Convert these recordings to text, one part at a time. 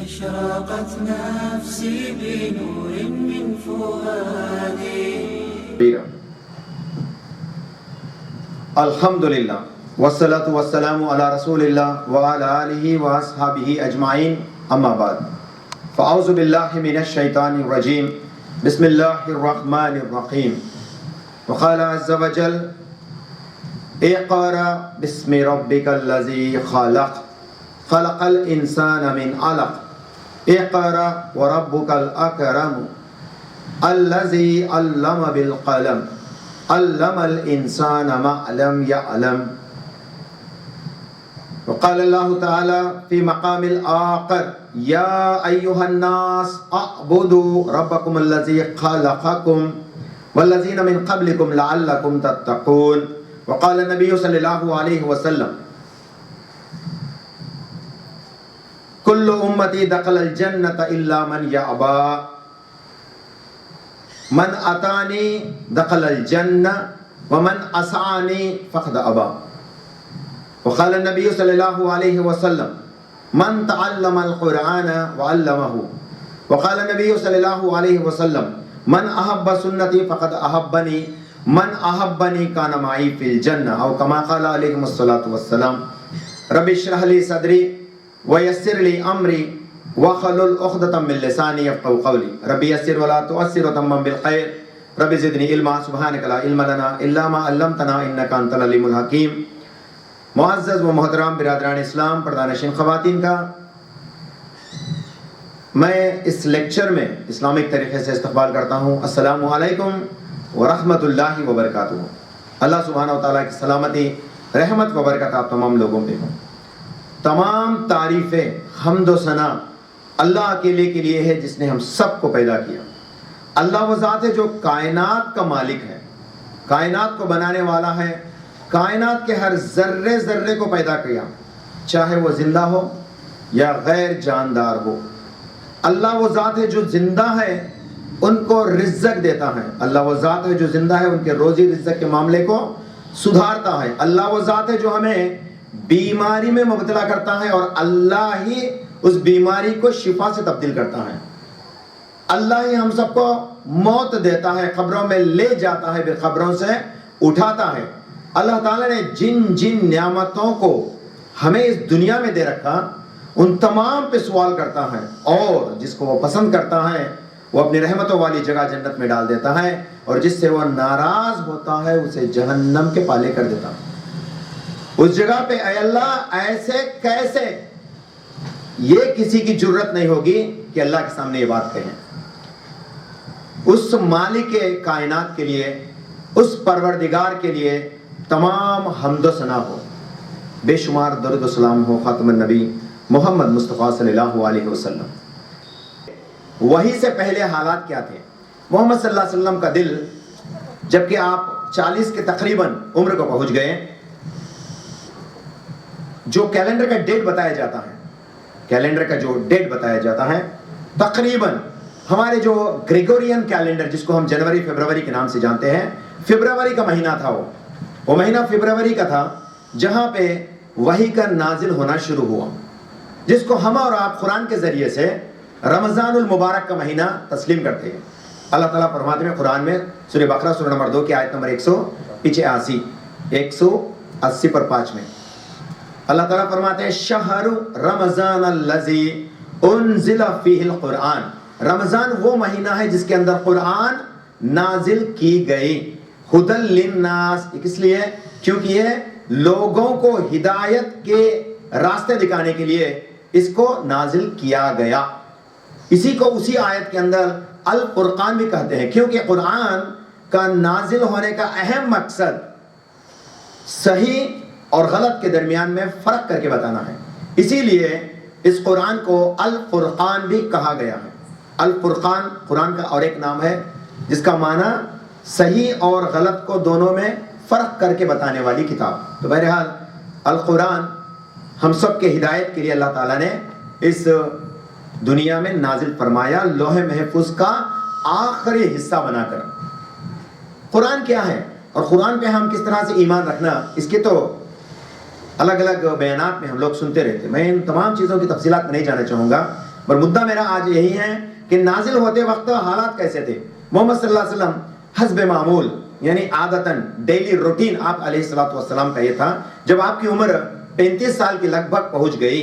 أشرقت نفسي بنور من فؤادي. الحمدللہ والصلاة والسلام علی رسول اللہ وعلی آلہ واصحابہ اجمعین، اما بعد فاعوذ باللہ من الشیطان الرجیم، بسم اللہ الرحمن الرحیم. وقال عز وجل اقرأ بسم ربک الذی خلق خلق الانسان من علق اقرأ وربک الاکرم الذی علم بالقلم علم الانسان ما لم يعلم. وقال اللہ تعالی فی مقام الآخر یا ایہا الناس اعبدوا ربکم الذی خلقکم والذین من قبلکم لعلکم تتقون. وقال النبی صلی اللہ علیہ وسلم کل امتی دخل الجنة الا من یعبا من اتانی دخل الجنہ ومن عصانی فقد ابا. وقال النبی صلی اللہ علیہ وسلم من تعلم القرآن وعلمہ. وقال النبی صلی اللہ علیہ وسلم من احب سنتی فقد احبنی من احبنی کان معی فی الجنہ، او کما قال علیہ الصلاۃ والسلام. رب اشرح لی صدری ویسر لی امری وَخَلُلْ عُقْدَةً مِّن لِّسَانِي يَفْقَهُوا قَوْلِي رَبِّ يَسِّرْ وَلَا تُعَسِّرْ وَتَمِّمْ بِالْخَيْرِ رَبِّ زِدْنِي عِلْمًا سُبْحَانَكَ لَا عِلْمَ لَنَا إِلَّا مَا عَلَّمْتَنَا إِنَّكَ أَنتَ الْعَلِيمُ الْحَكِيمُ. معزز و محترم برادران اسلام، پردہ-نشین خواتین کا میں اس لیکچر میں اسلامک طریقے سے استقبال کرتا ہوں. السلام علیکم ورحمۃ اللہ وبرکاتہ. اللہ سبحانہ و تعالیٰ کی سلامتی، رحمت و برکت آپ تمام لوگوں پہ ہو. تمام تعریفیں، حمد و ثنا اللہ اکیلے کے لیے ہے جس نے ہم سب کو پیدا کیا. اللہ وہ ذات ہے جو کائنات کا مالک ہے، کائنات کو بنانے والا ہے، کائنات کے ہر ذرے ذرے کو پیدا کیا، چاہے وہ زندہ ہو یا غیر جاندار ہو. اللہ وہ ذات ہے جو زندہ ہے ان کو رزق دیتا ہے. اللہ وہ ذات ہے جو زندہ ہے ان کے روزی رزق کے معاملے کو سدھارتا ہے. اللہ وہ ذات ہے جو ہمیں بیماری میں مبتلا کرتا ہے اور اللہ ہی اس بیماری کو شفا سے تبدیل کرتا ہے. اللہ ہی ہم سب کو موت دیتا ہے، قبروں میں لے جاتا ہے، پھر قبروں سے اٹھاتا ہے. اللہ تعالیٰ نے جن جن نعمتوں کو ہمیں اس دنیا میں دے رکھا ان تمام پہ سوال کرتا ہے، اور جس کو وہ پسند کرتا ہے وہ اپنی رحمتوں والی جگہ جنت میں ڈال دیتا ہے، اور جس سے وہ ناراض ہوتا ہے اسے جہنم کے پالے کر دیتا ہے. اس جگہ پہ اے اللہ ایسے کیسے، یہ کسی کی جرت نہیں ہوگی کہ اللہ کے سامنے یہ بات کہیں. اس مالک کائنات کے لیے، اس پروردگار کے لیے تمام حمد و ثنا ہو، بے شمار درود و سلام ہو خاتم النبی محمد مصطفیٰ صلی اللہ علیہ وسلم. وہی سے پہلے حالات کیا تھے؟ محمد صلی اللہ علیہ وسلم کا دل جبکہ آپ 40 کے تقریباً عمر کو پہنچ گئے، جو کیلنڈر کا ڈیٹ بتایا جاتا ہے، کیلنڈر کا جو ڈیٹ بتایا جاتا ہے تقریباً ہمارے جو گریگورین کیلنڈر جس کو ہم جنوری فیبروری کے نام سے جانتے ہیں، فیبروری کا مہینہ تھا. وہ مہینہ فیبروری کا تھا جہاں پہ وحی کا نازل ہونا شروع ہوا، جس کو ہم اور آپ قرآن کے ذریعے سے رمضان المبارک کا مہینہ تسلیم کرتے ہیں. اللہ تعالیٰ فرماتے ہیں قرآن میں سورہ بقرہ سورہ نمبر 2 کی آیت نمبر 180 پر 5 میں اللہ تعالیٰ فرماتے ہیں شہر رمضان الذی انزل فیہ القرآن. رمضان وہ مہینہ ہے جس کے اندر قرآن نازل کی گئی. ہدی للناس، اس لیے کیونکہ یہ لوگوں کو ہدایت کے راستے دکھانے کے لیے اس کو نازل کیا گیا. اسی کو اسی آیت کے اندر الفرقان بھی کہتے ہیں، کیونکہ قرآن کا نازل ہونے کا اہم مقصد صحیح اور غلط کے درمیان میں فرق کر کے بتانا ہے. اسی لیے اس قرآن کو الفرقان بھی کہا گیا ہے. الفرقان قرآن کا اور ایک نام ہے جس کا معنی صحیح اور غلط کو دونوں میں فرق کر کے بتانے والی کتاب. تو بہرحال القرآن ہم سب کے ہدایت کے لیے اللہ تعالیٰ نے اس دنیا میں نازل فرمایا، لوح محفوظ کا آخری حصہ بنا کر. قرآن کیا ہے اور قرآن پہ ہم کس طرح سے ایمان رکھنا، اس کے تو الگ الگ بیانات میں ہم لوگ سنتے رہتے. میں ان تمام چیزوں کی تفصیلات میں نہیں جانا چاہوں گا، پر مدعا میرا آج یہی ہے کہ نازل ہوتے وقت حالات کیسے تھے. محمد صلی اللہ علیہ وسلم حسب معمول یعنی عادتاً ڈیلی روٹین آپ علیہ الصلوۃ والسلام کا یہ تھا. جب آپ کی عمر 35 سال کی لگ بھگ پہنچ گئی،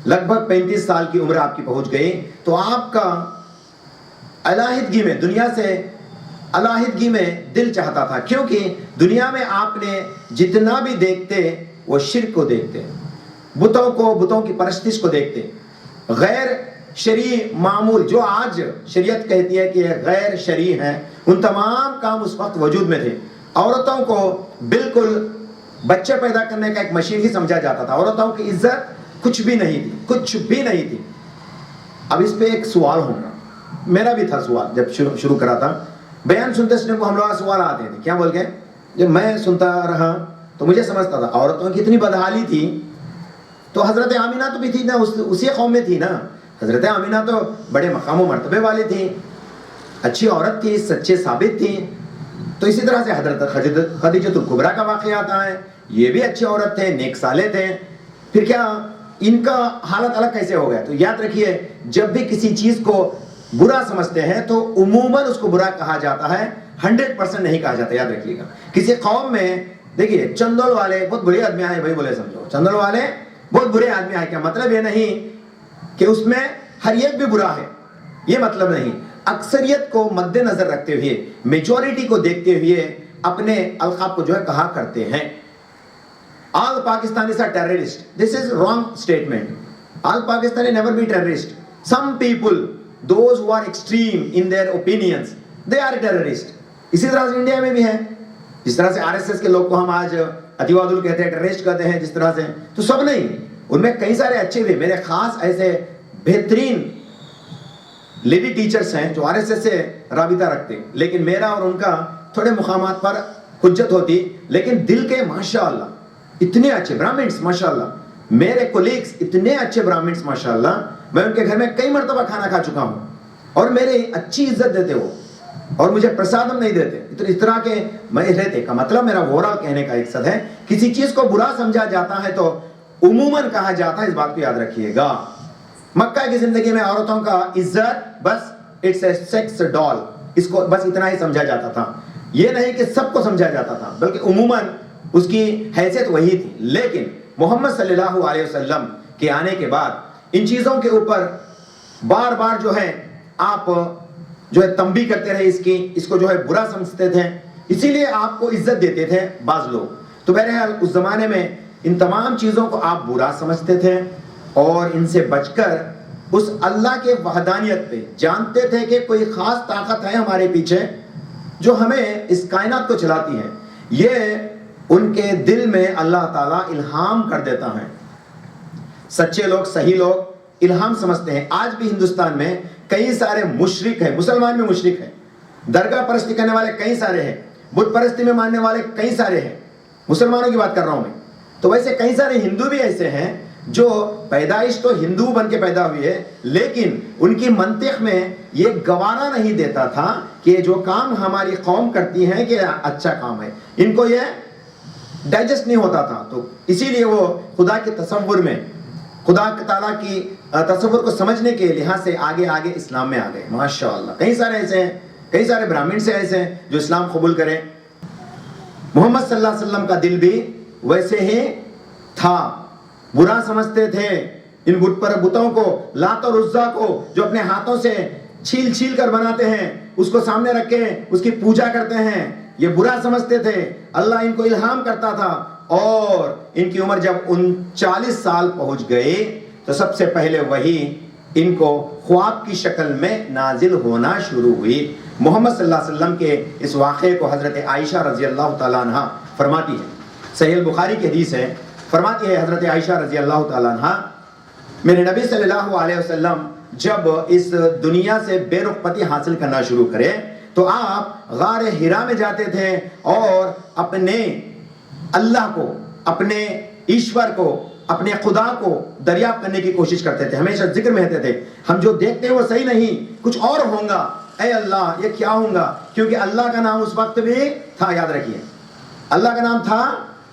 لگ بھگ 35 سال کی عمر آپ کی پہنچ گئی، تو آپ کا علیحدگی میں، دنیا سے علیحدگی میں دل چاہتا تھا. کیونکہ دنیا میں آپ نے جتنا بھی دیکھتے وہ شرک کو دیکھتے، بتوں کو، بتوں کی پرستش کو دیکھتے، غیر شرعی معمول جو آج شریعت کہتی ہے کہ غیر شرعی ہیں، ان تمام کام اس وقت وجود میں تھے. عورتوں کو بالکل بچے پیدا کرنے کا ایک مشین ہی سمجھا جاتا تھا. عورتوں کی عزت کچھ بھی نہیں تھی، کچھ بھی نہیں تھی. اب اس پہ ایک سوال ہوگا، میرا بھی تھا سوال جب شروع کرا تھا بیان سنتے سنتے کو ہم لوگ سوال آتے تھے. کیا بول کے جب میں سنتا رہا تو مجھے سمجھتا تھا عورتوں کی اتنی بدحالی تھی. تو حضرت آمینہ تو بھی تھی نا، اسی قوم میں تھی نا. حضرت آمینہ تو بڑے مقام و مرتبے والی تھی، اچھی عورت تھی، سچے ثابت تھی. تو اسی طرح سے حضرت خدیجۃ الکبریٰ کا واقعہ آتا ہے، یہ بھی اچھی عورت تھے، نیک صالح تھے. پھر کیا ان کا حالت الگ کیسے ہو گیا؟ تو یاد رکھیے جب بھی کسی چیز کو برا سمجھتے ہیں تو عموماً اس کو برا کہا جاتا ہے، 100% نہیں کہا جاتا. یاد رکھیے گا. کسی قوم میں دیکھیے چندول والے بہت بڑے آدمی آئے، بھائی بولے سمجھو چندول والے بہت برے آدمی آئے. کیا مطلب یہ نہیں کہ اس میں ہر ایک بھی برا ہے، یہ مطلب نہیں. اکثریت کو مد نظر رکھتے ہوئے، میجورٹی کو دیکھتے ہوئے اپنے القاب کو جو ہے کہا کرتے ہیں. All Pakistanis are terrorists. This is wrong statement. All Pakistani never be terrorist. Some people, those who are extreme in their opinions, they are terrorist. اسی طرح سے انڈیا میں بھی ہے. جس طرح سے RSS کے لوگ کو ہم آج اتیوادل کہتے ہیں، ٹیررسٹ کہتے ہیں، جس طرح سے، تو سب نہیں. ان میں کئی سارے اچھے بھی. میرے خاص ایسے بہترین لیڈی ٹیچرز ہیں جو RSS سے رابطہ رکھتے ہیں، لیکن میرا اور ان کا تھوڑے مقامات پر حجت ہوتی. لیکن دل کے ماشاءاللہ اتنے اچھے برامنس، ماشاءاللہ میرے کولیگز اتنے اچھے برامنس ماشاءاللہ. میں ان کے گھر میں کئی مرتبہ کھانا کھا چکا ہوں اور میرے اچھی عزت دیتے ہو اور مجھے پرسادم نہیں دیتے. اس طرح کے میں رہتے. کا مطلب میرا اوورال کہنے کا مقصد ہے کسی چیز کو برا سمجھا جاتا ہے تو عموماً کہا جاتا ہے. اس بات کو یاد رکھیے گا. مکہ کی زندگی میں عورتوں کا عزت بس اٹس اے سیکس ڈال، اس کو بس اتنا ہی سمجھا جاتا تھا. یہ نہیں کہ سب کو سمجھا جاتا تھا، بلکہ عموماً اس کی حیثیت وہی تھی. لیکن محمد صلی اللہ علیہ وسلم کے آنے کے بعد ان چیزوں کے اوپر بار بار جو ہے آپ جو ہے تنبیہ کرتے رہے، اس کو جو ہے برا سمجھتے تھے، اسی لیے آپ کو عزت دیتے تھے بعض لوگ. تو بہرحال اس زمانے میں ان تمام چیزوں کو آپ برا سمجھتے تھے اور ان سے بچ کر اس اللہ کے وحدانیت پہ جانتے تھے کہ کوئی خاص طاقت ہے ہمارے پیچھے جو ہمیں اس کائنات کو چلاتی ہے. یہ ان کے دل میں اللہ تعالیٰ الہام کر دیتا ہے. سچے لوگ، صحیح لوگ الہام سمجھتے ہیں. آج بھی ہندوستان میں کئی سارے مشرک ہیں، مسلمان میں مشرک ہیں، درگاہ پرستی کرنے والے کئی سارے ہیں، بت پرستی میں ماننے والے کئی سارے ہیں. مسلمانوں کی بات کر رہا ہوں میں. تو ویسے کئی سارے ہندو بھی ایسے ہیں جو پیدائش تو ہندو بن کے پیدا ہوئی ہے، لیکن ان کی منطق میں یہ گوارا نہیں دیتا تھا کہ جو کام ہماری قوم کرتی ہے کہ اچھا کام ہے، ان کو یہ ڈائجسٹ نہیں ہوتا تھا. تو اسی لیے وہ خدا کے تصور میں، خدا تعالیٰ کی تصور کو سمجھنے کے لحاظ سے آگے آگے اسلام میں آ گئے. ماشاءاللہ کئی سارے ایسے ہیں، کئی سارے براہمن سے ایسے ہیں جو اسلام قبول کریں. محمد صلی اللہ علیہ وسلم کا دل بھی ویسے ہی تھا. برا سمجھتے تھے ان بتوں کو، لات اور عزا کو جو اپنے ہاتھوں سے چھیل چھیل کر بناتے ہیں، اس کو سامنے رکھ کے اس کی پوجا کرتے ہیں. یہ برا سمجھتے تھے. اللہ ان کو الہام کرتا تھا اور ان کی عمر جب 39 سال پہنچ گئے تو سب سے پہلے وہی ان کو خواب کی شکل میں نازل ہونا شروع ہوئی. محمد صلی اللہ علیہ وسلم کے اس واقعے کو حضرت عائشہ رضی اللہ تعالیٰ عنہ فرماتی ہے. صحیح البخاری کی حدیث ہے. فرماتی ہے حضرت عائشہ رضی اللہ تعالیٰ عنہ، میرے نبی صلی اللہ علیہ وسلم جب اس دنیا سے بے رغبتی حاصل کرنا شروع کرے تو آپ غار ہرا میں جاتے تھے اور اپنے اللہ کو، اپنے ایشور کو، اپنے خدا کو دریافت کرنے کی کوشش کرتے تھے. ہمیشہ ذکر میں رہتے تھے ہم جو دیکھتے ہیں وہ صحیح نہیں، کچھ اور ہوگا. اے اللہ یہ کیا ہوگا؟ کیونکہ اللہ کا نام اس وقت بھی تھا. یاد رکھیے اللہ کا نام تھا.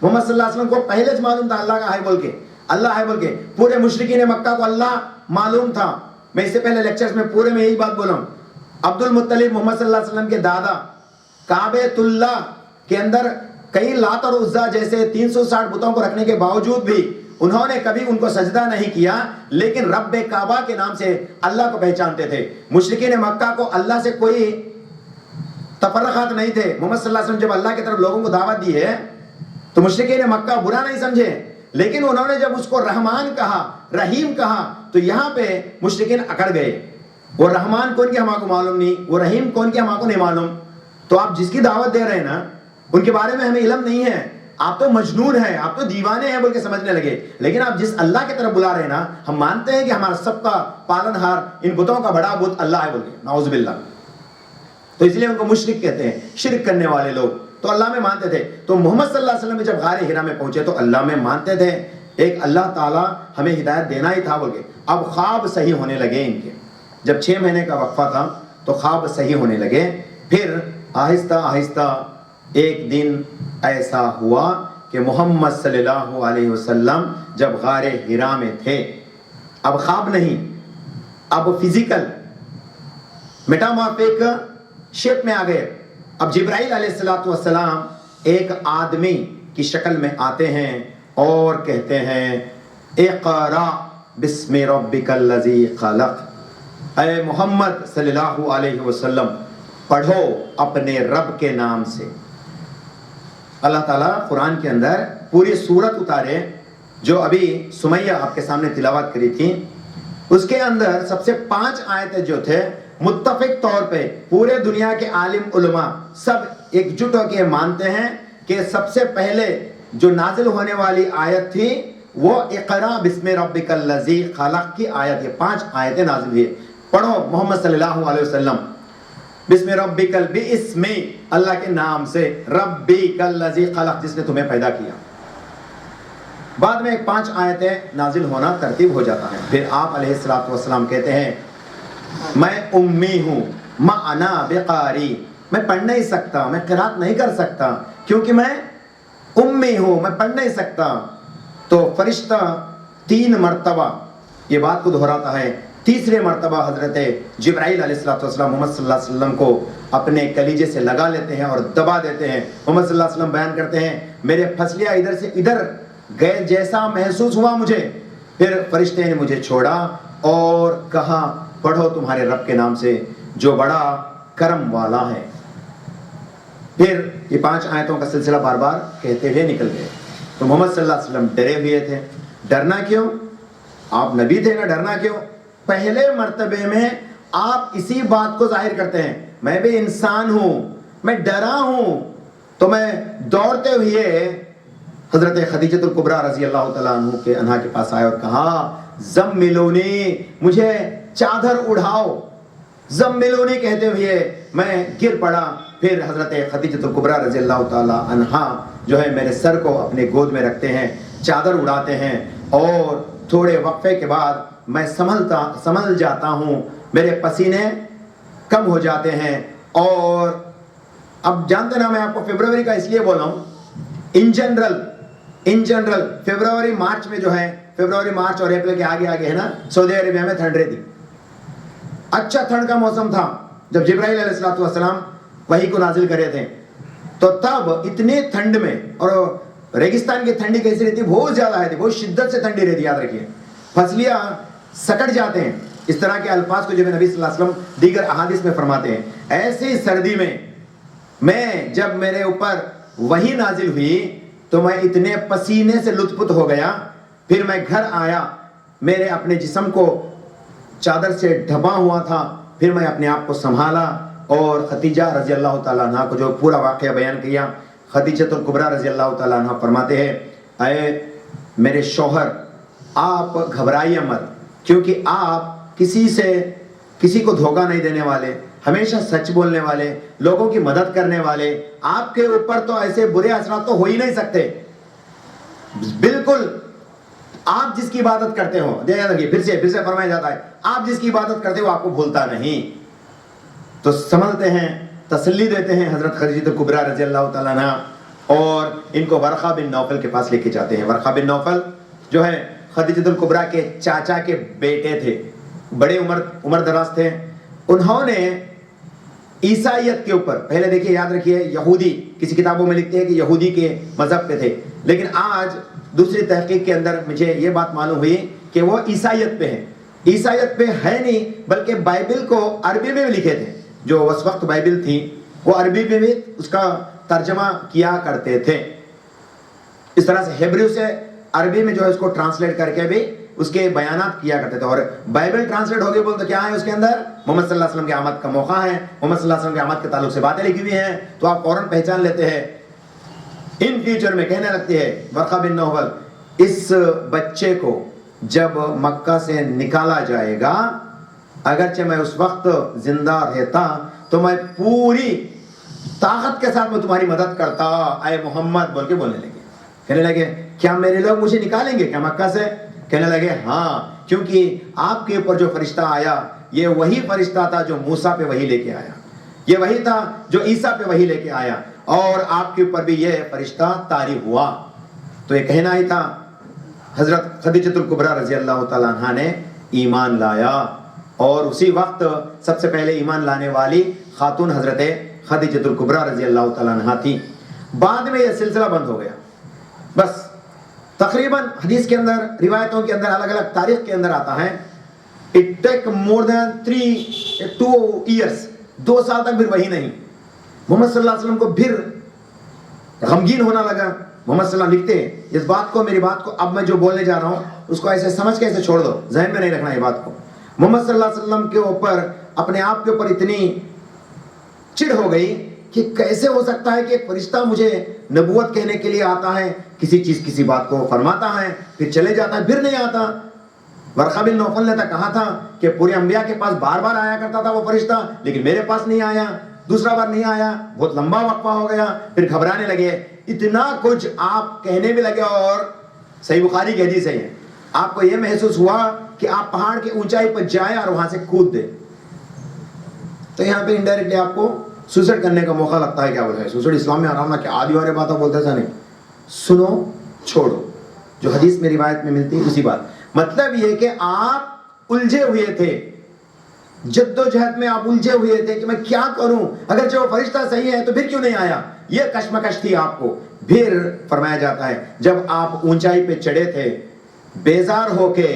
محمد صلی اللہ علیہ وسلم کو پہلے سے معلوم تھا اللہ کا ہے بول کے، اللہ ہے بول کے. پورے مشرکین مکہ کو اللہ معلوم تھا میں اس سے پہلے لیکچرز میں پورے میں یہی بات بولا ہوں. عبد المطلب محمد صلی اللہ علیہ وسلم کے دادا کعبۃ اللہ کے اندر کئی لات اور عزا جیسے 360 بتوں کو رکھنے کے باوجود بھی انہوں نے کبھی ان کو سجدہ نہیں کیا، لیکن رب کعبہ کے نام سے اللہ کو پہچانتے تھے. مشرکین مکہ کو اللہ سے کوئی تفرقات نہیں تھے. محمد صلی اللہ علیہ وسلم جب اللہ کی طرف لوگوں کو دعوت دی ہے تو مشرکین مکہ برا نہیں سمجھے، لیکن انہوں نے جب اس کو رحمان کہا، رحیم کہا، تو یہاں پہ مشرکین اکڑ گئے. وہ رحمان کون کی ہم کو معلوم نہیں، وہ رحیم کون کی ہم کو نہیں معلوم. تو آپ جس کی دعوت دے رہے ہیں نا ان کے بارے میں ہمیں علم نہیں ہے، آپ تو مجنون ہیں، آپ تو دیوانے ہیں بول کے سمجھنے لگے. لیکن آپ جس اللہ کی طرف بلا رہے ہیں نا، ہم مانتے ہیں کہ ہمارا سب کا پالن ہار ان بتوں کا بڑا بت اللہ ہے بول کے، نعوذ باللہ. تو اس لیے ان کو مشرک کہتے ہیں، شرک کرنے والے لوگ. تو اللہ میں مانتے تھے. تو محمد صلی اللہ علیہ وسلم جب غار حرا میں پہنچے تو اللہ میں مانتے تھے، ایک اللہ تعالیٰ ہمیں ہدایت دینا ہی تھا بول کے. اب خواب صحیح ہونے لگے ان کے، جب 6 مہینے کا وقفہ تھا تو خواب صحیح ہونے لگے. پھر آہستہ آہستہ ایک دن ایسا ہوا کہ محمد صلی اللہ علیہ وسلم جب غار حرا میں تھے، اب خواب نہیں، اب فزیکل میٹامورفک شیپ میں آ گئے. اب جبرائیل علیہ السلام ایک آدمی کی شکل میں آتے ہیں اور کہتے ہیں اقرا بسم ربک الذی خلق. اے محمد صلی اللہ علیہ وسلم پڑھو اپنے رب کے نام سے. اللہ تعالیٰ قرآن کے اندر پوری سورت اتارے جو ابھی سمیہ آپ کے سامنے تلاوت کری تھی. اس کے اندر سب سے 5 آیتیں جو تھے متفق طور پہ پورے دنیا کے عالم علماء سب ایک جٹ ہو کے مانتے ہیں کہ سب سے پہلے جو نازل ہونے والی آیت تھی وہ اقرا بسم ربک الذی خلق کی آیت. یہ 5 آیتیں نازل ہوئی. پڑھو محمد صلی اللہ علیہ وسلم بسم ربک بسم اللہ کے نام سے، ربک الذی خلق جس نے تمہیں پیدا کیا. بعد میں 5 آیتیں نازل ہونا ترتیب ہو جاتا ہے. پھر آپ علیہ السلام کہتے ہیں میں امی ہوں، ما انا بقاری، میں پڑھ نہیں سکتا، میں قرات نہیں کر سکتا کیونکہ میں امی ہوں، میں پڑھ نہیں سکتا. تو فرشتہ 3 مرتبہ یہ بات کو دہراتا ہے. تیسرے مرتبہ حضرت جبرائیل علیہ السلام محمد صلی اللہ علیہ وسلم کو اپنے کلیجے سے لگا لیتے ہیں اور دبا دیتے ہیں. محمد صلی اللہ علیہ وسلم بیان کرتے ہیں میرے پھسلیاں ادھر سے ادھر گئے جیسا محسوس ہوا مجھے. پھر فرشتے نے مجھے چھوڑا اور کہا پڑھو تمہارے رب کے نام سے جو بڑا کرم والا ہے. پھر یہ 5 آیتوں کا سلسلہ بار بار کہتے ہوئے نکل گئے. تو محمد صلی اللہ علیہ وسلم ڈرے ہوئے تھے. ڈرنا کیوں؟ آپ نبی تھے نا، ڈرنا کیوں؟ پہلے مرتبے میں آپ اسی بات کو ظاہر کرتے ہیں میں بھی انسان ہوں، میں ڈرا ہوں. تو میں دوڑتے ہوئے حضرت خدیجہ الکبریٰ رضی اللہ تعالیٰ عنہ کے پاس آئے اور کہا زملونی، مجھے چادر اڑھاؤ. زملونی کہتے ہوئے میں گر پڑا. پھر حضرت خدیجہ الکبریٰ رضی اللہ تعالیٰ عنہ جو ہے میرے سر کو اپنے گود میں رکھتے ہیں، چادر اڑاتے ہیں اور تھوڑے وقفے کے بعد میں سنبھل جاتا ہوں، میرے پسینے کم ہو جاتے ہیں. اور اب جانتے نا میں آپ کو فیبروری کا اس لیے بولا ہوں، ان جنرل فیبروری مارچ میں جو ہے، فیبروری مارچ اور اپریل کے آگے ہے نا، سعودی عربیہ میں ٹھنڈ رہتی. اچھا ٹھنڈ کا موسم تھا جب جبرائیل علیہ السلام وحی کو نازل کرے تھے. تو تب اتنے ٹھنڈ میں، اور ریگستان کی ٹھنڈی کیسی رہتی، بہت زیادہ ہے، بہت شدت سے ٹھنڈی رہتی. یاد رکھیے پھسلیاں سکڑ جاتے ہیں. اس طرح کے الفاظ کو جو نبی صلی اللہ علیہ وسلم دیگر احادیث میں فرماتے ہیں. ایسی سردی میں جب میرے اوپر وحی نازل ہوئی تو میں اتنے پسینے سے لطف ہو گیا. پھر میں گھر آیا، میرے اپنے جسم کو چادر سے ڈھپا ہوا تھا. پھر میں اپنے آپ کو سنبھالا اور خدیجہ رضی اللہ تعالیٰ عنہ کو جو پورا واقعہ بیان کیا. خدیجہ الکبریٰ رضی اللہ تعالیٰ عنہ فرماتے ہیں اے میرے شوہر آپ گھبرائیے مت، کیونکہ آپ کسی کو دھوکہ نہیں دینے والے، ہمیشہ سچ بولنے والے، لوگوں کی مدد کرنے والے. آپ کے اوپر تو ایسے برے اثرات تو ہو ہی نہیں سکتے. بالکل آپ جس کی عبادت کرتے ہو، پھر سے فرمایا جاتا ہے آپ جس کی عبادت کرتے ہو آپ کو بھولتا نہیں. تو سنبھلتے ہیں، تسلی دیتے ہیں حضرت خدیجہ الکبریٰ رضی اللہ تعالیٰ عنہ، اور ان کو ورقہ بن نوفل کے پاس لے کے جاتے ہیں. ورقہ بن نوفل جو ہے خدیجہ الکبریٰ کے چاچا کے بیٹے تھے. بڑے عمر دراز تھے. انہوں نے عیسائیت کے اوپر, پہلے دیکھیے یاد رکھیے یہودی, کسی کتابوں میں لکھتے ہیں کہ یہودی کے مذہب پہ تھے, لیکن آج دوسری تحقیق کے اندر مجھے یہ بات معلوم ہوئی کہ وہ عیسائیت پہ ہیں. عیسائیت پہ ہے نہیں, بلکہ بائبل کو عربی میں بھی لکھے تھے. جو اس وقت بائبل تھی وہ عربی میں بھی اس کا ترجمہ کیا کرتے تھے. اس طرح سے ہیبریو سے عربی میں جو ہے اس کو ٹرانسلیٹ کر کے بھی اس کے بیانات کیا کرتے تھے. اور بائبل ٹرانسلیٹ ہو گئی بول تو کیا ہے اس کے اندر؟ محمد صلی اللہ علیہ وسلم کی آمد کا موقع ہے, محمد صلی اللہ علیہ وسلم کی آمد کے تعلق سے باتیں لکھی ہوئی ہیں, تو آپ فوراً پہچان لیتے ہیں. ان فیوچر میں کہنے لگتی ہے ورقہ بن نوفل, اس بچے کو جب مکہ سے نکالا جائے گا, اگرچہ میں اس وقت زندہ رہتا تو میں پوری طاقت کے ساتھ میں تمہاری مدد کرتا اے محمد بول کے بولنے لگے. کہنے لگے کیا میرے لوگ مجھے نکالیں گے کیا مکہ سے؟ کہنے لگے ہاں, کیونکہ آپ کے اوپر جو فرشتہ آیا یہ وہی فرشتہ تھا جو موسیٰ پہ وحی لے کے آیا, یہ وہی تھا جو عیسیٰ پہ وحی لے کے آیا, اور آپ کے اوپر بھی یہ فرشتہ طاری ہوا. تو یہ کہنا ہی تھا. حضرت خدیجۃ الکبریٰ رضی اللہ تعالیٰ عنہ نے ایمان لایا, اور اسی وقت سب سے پہلے ایمان لانے والی خاتون حضرت خدیجۃ الکبریٰ رضی اللہ تعالیٰ عنہ تھی. بعد میں یہ سلسلہ بند ہو گیا. بس تقریباً حدیث کے اندر, روایتوں کے اندر, الگ الگ تاریخ کے اندر آتا ہے it take more than 2 years, 2 سال تک پھر وہی نہیں. محمد صلی اللہ علیہ وسلم کو پھر غمگین ہونا لگا. محمد صلی اللہ علیہ وسلم لکھتے ہیں اس بات کو, میری بات کو اب میں جو بولنے جا رہا ہوں اس کو ایسے سمجھ کے ایسے چھوڑ دو, ذہن میں نہیں رکھنا یہ بات کو. محمد صلی اللہ علیہ وسلم کے اوپر, اپنے آپ کے اوپر اتنی چڑ ہو گئی کہ کیسے ہو سکتا ہے کہ ایک فرشتہ مجھے نبوت کہنے کے لیے آتا ہے, کسی چیز کسی بات کو فرماتا ہے, پھر چلے جاتا ہے, پھر نہیں آتا. ورقہ بن نوفل نے تو کہا تھا کہ پورے انبیاء کے پاس بار بار آیا کرتا تھا وہ فرشتہ, لیکن میرے پاس نہیں آیا, دوسرا بار نہیں آیا, بہت لمبا وقفہ ہو گیا, پھر گھبرانے لگے. اتنا کچھ آپ کہنے بھی لگے, اور صحیح بخاری کی حدیث ہے, آپ کو یہ محسوس ہوا کہ آپ پہاڑ کی اونچائی پر جائیں اور وہاں سے کود دیں. تو یہاں پہ انڈائریکٹلی آپ کو سوسائڈ کرنے کا موقع لگتا ہے. کیا بولتا ہے سوسائڈ اسلام میں آرام نہ, کہ آدھی والے باتیں بولتے ایسا نہیں, سنو چھوڑو, جو حدیث میں روایت میں ملتی ہے اسی بات. مطلب یہ کہ آپ الجھے ہوئے تھے, جد و جہد میں آپ الجھے ہوئے تھے کہ میں کیا کروں, اگر جو فرشتہ صحیح ہے تو پھر کیوں نہیں آیا, یہ کشمکش تھی آپ کو. پھر فرمایا جاتا ہے جب آپ اونچائی پہ چڑھے تھے بیزار ہو کے,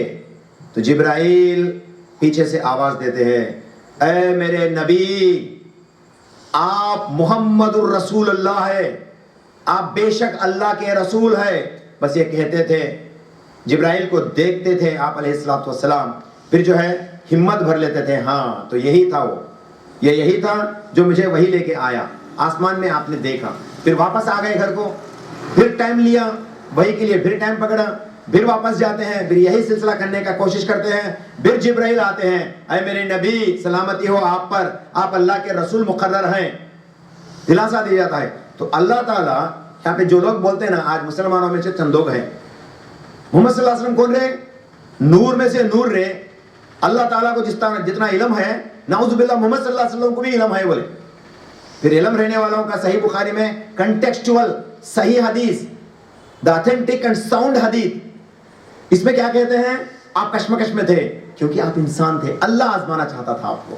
تو جبرائیل پیچھے سے آواز دیتے ہیں اے میرے نبی, آپ محمد الرسول اللہ ہے, آپ بے شک اللہ کے رسول ہے. بس یہ کہتے تھے, جبرائیل کو دیکھتے تھے آپ علیہ الصلوۃ والسلام, پھر جو ہے ہمت بھر لیتے تھے, ہاں تو یہی تھا وہ, یہ یہی تھا جو مجھے وہی لے کے آیا. آسمان میں آپ نے دیکھا, پھر واپس آ گئے گھر کو, پھر ٹائم لیا وہی کے لیے, پھر ٹائم پکڑا, پھر واپس جاتے ہیں, پھر یہی سلسلہ کرنے کا کوشش کرتے ہیں. پھر جبرائیل آتے ہیں, اے میرے نبی سلامتی ہو آپ پر, آپ اللہ کے رسول مقرر ہیں, دلاسا دیا جاتا ہے. تو اللہ تعالیٰ یہاں پہ جو لوگ بولتے ہیں نا, آج مسلمانوں میں سے چند لوگ ہیں, محمد صلی اللہ علیہ وسلم کون رہے؟ نور میں سے نور رہے. اللہ تعالیٰ کو جتنا علم ہے, نعوذ باللہ محمد صلی اللہ علیہ وسلم کو بھی علم ہے بولے. پھر علم رہنے والوں کا صحیح بخاری میں کنٹیکسچول صحیح حدیث, دا اتھینٹک اینڈ ساؤنڈ حدیث, اس میں کیا کہتے ہیں, آپ کشمکش میں تھے کیونکہ آپ انسان تھے, اللہ آزمانا چاہتا تھا آپ کو.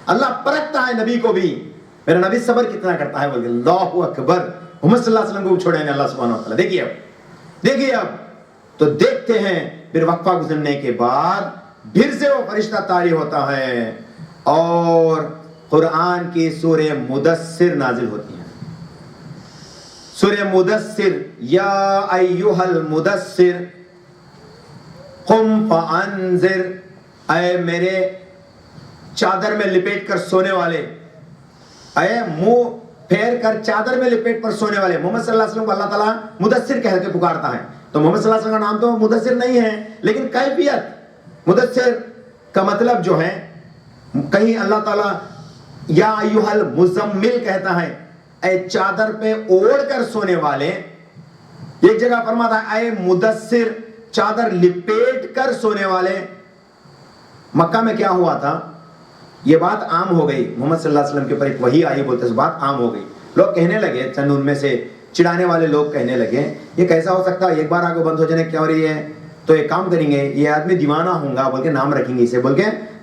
اللہ پرکھتا ہے نبی کو بھی, میرا نبی صبر کتنا کرتا ہے بول کے. اللہ اکبر, محمد صلی اللہ علیہ وسلم کو چھوڑیں گے اللہ سبحانہ وتعالیٰ. دیکھیے اب تو دیکھتے ہیں, پھر وقفہ گزرنے کے بعد پھر سے وہ فرشتہ طاری ہوتا ہے, اور قرآن کی سورہ مدثر نازل ہوتی ہے. سورہ مدثر, یا ایھا المدثر قم فانذر, اے میرے چادر میں لپیٹ کر سونے والے, اے منہ پھیر کر چادر میں لپیٹ پر سونے والے. محمد صلی اللہ علیہ وسلم کو اللہ تعالیٰ مدثر کہہ کے پکارتا ہے. تو محمد صلی اللہ علیہ وسلم کا نام تو مدثر نہیں ہے, لیکن کیفیت مدثر کا مطلب جو ہے, کہیں اللہ تعالیٰ یا ایھا المزمل کہتا ہے, اے چادر پہ اوڑھ کر سونے والے. ایک جگہ فرماتا ہے اے مدثر, چادر لپیٹ کر سونے والے. مکہ میں کیا ہوا تھا, یہ بات عام ہو گئی, محمد صلی اللہ علیہ وسلم کے اوپر ایک وحی آئی بولتے, بات عام ہو گئی. لوگ کہنے لگے, چند ان میں سے چڑانے والے لوگ کہنے لگے, یہ کیسا ہو سکتا ہے, ایک بار آگے بند ہو جانے کیا ہو رہی ہے, تو ایک کام کریں گے, یہ آدمی دیوانہ ہوں گا بول کے نام رکھیں گے اسے, بول کے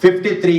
53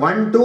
1 to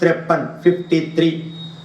53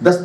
10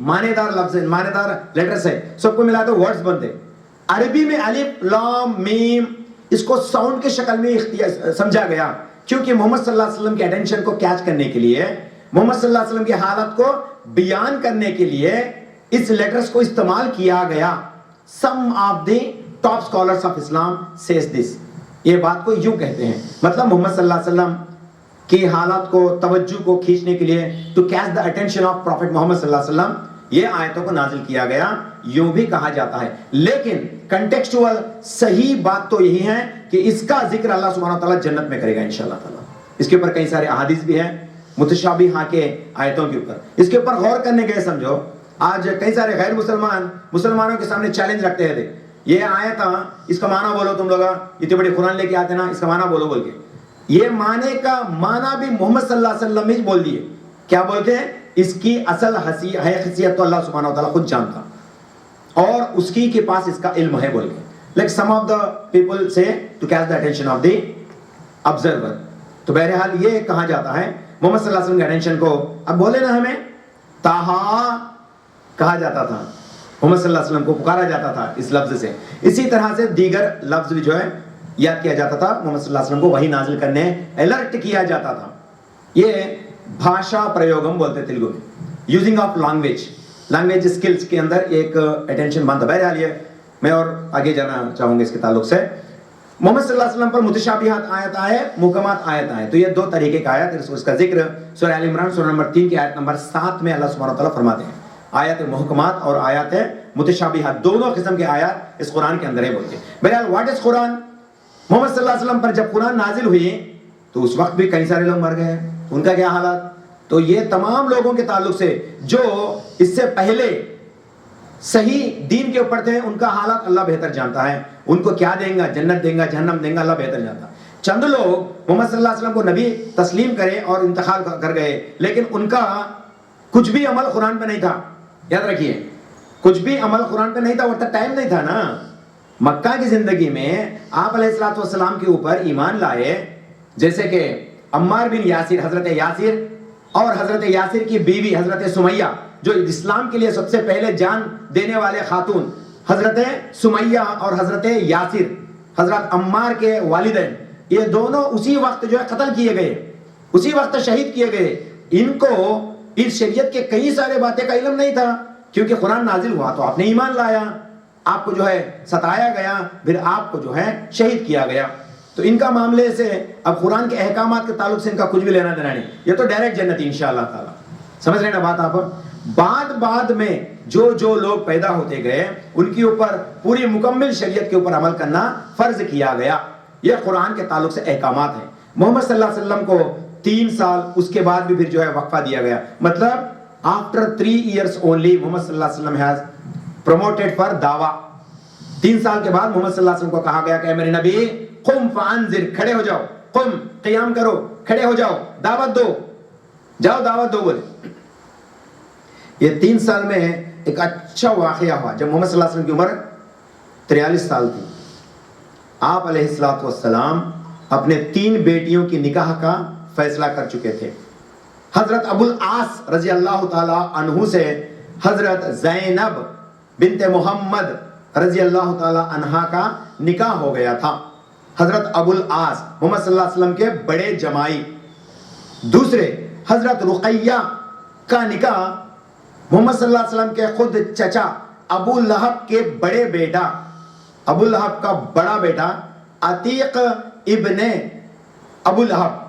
معنی دار لفظ معنی دار لیٹرز ہے, سب کو ملا تو ورڈز بنتے. عربی میں الف لام میم اس کو ساؤنڈ کے شکل میں سمجھا گیا, کیونکہ محمد صلی اللہ علیہ وسلم کے اٹینشن کو کیچ کرنے کے لیے, محمد صلی اللہ علیہ وسلم کی حالت کو بیان کرنے کے لیے اس لیٹرز کو استعمال کیا گیا. Some of the top scholars of Islam says this, یہ بات کو یوں کہتے ہیں, مطلب محمد صلی اللہ علیہ وسلم کی حالات کو, توجہ کو کھینچنے کے لیے, to catch the attention of Prophet محمد صلی اللہ علیہ وسلم, یہ آیتوں کو نازل کیا گیا, یوں بھی کہا جاتا ہے. لیکن کنٹیکسچوئل صحیح بات تو یہی ہے کہ اس کا ذکر اللہ سبحانہ وتعالیٰ جنت میں کرے گا انشاءاللہ تعالیٰ. اس کے اوپر کئی سارے احادیث بھی ہیں متشابہہ کے آیتوں کے اوپر, اس کے اوپر غور کرنے گئے. سمجھو آج کئی سارے غیر مسلمانوں کے سامنے چیلنج رکھتے ہیں, یہ آیت اس کا معنی بولو, تم لوگ اتنی بڑی قرآن لے کے آتے نا, اس کا معنی بولو بول کے. یہ معنی کا معنی بھی محمد صلی اللہ علیہ وسلم ہی بول دیے. کیا بولتے ہیں؟ اس کی اصل حیثیت تو اللہ سبحانہ وتعالیٰ خود جانتا اور اس کی کے پاس اس کا علم ہے بول کے. Like some of the people say to catch the attention of the observer. تو بہرحال یہ کہا جاتا ہے محمد صلی اللہ علیہ وسلم کے اٹینشن کو, اب بولے نا ہمیں تاہا کہا جاتا تھا, محمد صلی اللہ علیہ وسلم کو پکارا جاتا تھا اس لفظ سے. اسی طرح سے دیگر لفظ بھی جو ہے یاد کیا جاتا تھا, محمد صلی اللہ علیہ وسلم کو وہی نازل کرنے الرٹ کیا جاتا تھا. یہ بھاشا پریوگم بولتے تیلگو میں, یوزنگ آف لینگویج اسکلز کے اندر ایک اٹینشن بنتا. بہرحال یہ میں اور آگے جانا چاہوں گا اس کے تعلق سے. محمد صلی اللہ علیہ وسلم پر متشابہات آیت آئے, محکمات آیت آئے. تو یہ دو طریقے کا آیت, اس کا ذکر سورہ آل عمران سورہ نمبر 3 کی آیت نمبر 7 میں اللہ سبحانہ وتعالیٰ فرماتے ہیں. آیات محکمات اور آیات متشابہات, دونوں قسم کے آیات اس قرآن کے اندر ہے بولتے ہیں. بہرحال واٹ از قرآن؟ محمد صلی اللہ علیہ وسلم پر جب قرآن نازل ہوئی تو اس وقت بھی کئی سارے لوگ مر گئے, ان کا کیا حالات؟ تو یہ تمام لوگوں کے تعلق سے جو اس سے پہلے صحیح دین کے اوپر تھے, ان کا حالات اللہ بہتر جانتا ہے. ان کو کیا دیں گا, جنت دیں گا, جہنم دیں گا, اللہ بہتر جانتا ہے. چند لوگ محمد صلی اللہ علیہ وسلم کو نبی تسلیم کرے اور انتقال کر گئے, لیکن ان کا کچھ بھی عمل قرآن پہ نہیں تھا. یاد رکھیے, کچھ بھی عمل قرآن پہ نہیں تھا, وہ ٹائم نہیں تھا نا. مکہ کی زندگی میں آپ علیہ الصلوۃ والسلام کے اوپر ایمان لائے, جیسے کہ عمار بن یاسر, حضرت یاسر اور حضرت یاسر کی بیوی حضرت سمیہ, جو اسلام کے لیے سب سے پہلے جان دینے والے خاتون حضرت سمیہ اور حضرت یاسر, حضرت عمار کے والدین, یہ دونوں اسی وقت جو ہے قتل کیے گئے, اسی وقت شہید کیے گئے. ان کو اس شریعت کے کئی سارے باتیں کا علم نہیں تھا, کیونکہ قرآن نازل ہوا تو آپ نے ایمان لایا, آپ کو جو ہے ستایا گیا, پھر آپ کو جو ہے شہید کیا گیا. تو ان کا معاملے سے اب قرآن کے احکامات کے تعلق سے ان کا کچھ بھی لینا دینا نہیں, یہ تو ڈائریکٹ جنت انشاءاللہ تعالی. سمجھ رہے ہیں نا بات آپ؟ بعد میں جو لوگ پیدا ہوتے گئے ان کے اوپر پوری مکمل شریعت کے اوپر عمل کرنا فرض کیا گیا. یہ قرآن کے تعلق سے احکامات ہیں. محمد صلی اللہ علیہ وسلم کو 3 سال اس کے بعد بھی پھر جو ہے وقفہ دیا گیا, مطلب after 3 years only محمد صلی اللہ علیہ وسلم has promoted for دعویٰ. 3 سال کے بعد محمد صلی اللہ علیہ وسلم کو کہا گیا کہ میرے نبی قم فانذر, کھڑے ہو جاؤ, قم قیام کرو, کھڑے ہو جاؤ, دعوت دو, جاؤ دعوت دو بولے. یہ 3 سال میں ایک اچھا واقعہ ہوا جب محمد صلی اللہ علیہ وسلم کی عمر 43 سال تھی. آپ علیہ الصلوۃ والسلام اپنے 3 بیٹیوں کی نکاح کا فیصلہ کر چکے تھے. حضرت ابو العاص رضی اللہ تعالی عنہ سے حضرت زینب بنت محمد رضی اللہ تعالی عنہا کا نکاح ہو گیا تھا. حضرت ابو العاص محمد صلی اللہ علیہ وسلم کے بڑے جمائی. دوسرے حضرت رقیہ کا نکاح محمد صلی اللہ علیہ وسلم کے خود چچا ابو لہب کے بڑے بیٹا, ابو لہب کا بڑا بیٹا عتیق ابن ابو لہب,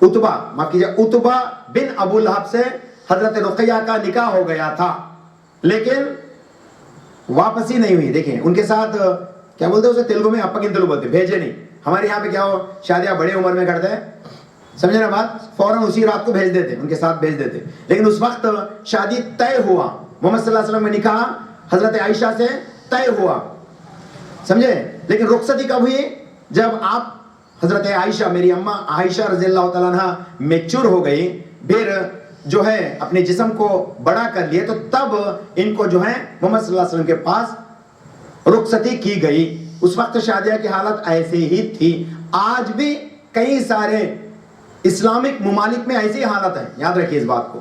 عتبہ, معاف کیجیے, عتبہ بن ابو لہب سے حضرت رقیہ کا نکاح ہو گیا تھا, لیکن واپسی نہیں ہوئی. دیکھیں ان کے ساتھ کیا بولتے ہیں اسے تیلگو میں اپگنتلو بولتے, بھیجے نہیں. ہمارے یہاں پہ کیا ہو, شادیاں بڑے عمر میں کرتے ہیں, سمجھے نا بات, فوراً اسی رات کو بھیج دیتے, ان کے ساتھ بھیج دیتے. لیکن اس وقت شادی طے ہوا, محمد صلی اللہ علیہ وسلم میں نکاح حضرت عائشہ سے طے ہوا, سمجھے. لیکن رخصتی کب ہوئی؟ جب آپ حضرت عائشہ, میری اماں عائشہ رضی اللہ تعالیٰ عنہ میچور ہو گئی, پھر جو ہے اپنے جسم کو بڑا کر لیے, تو تب ان کو جو ہے محمد صلی اللہ علیہ وسلم کے پاس رخصتی کی گئی. اس وقت شادیہ کی حالت ایسی ہی تھی. آج بھی کئی سارے اسلامک ممالک میں ایسی حالت ہے, یاد رکھیے اس بات کو.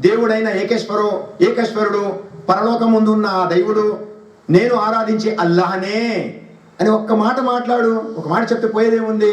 దేవుడైన ఏకేశ్వరుడు పరలోక ముందు ఉన్న ఆ దైవుడు, నేను ఆరాధించే అల్లాహనే అని ఒక్క మాట మాట్లాడు, ఒక మాట చెప్తే పోయేదేముంది,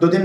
2-3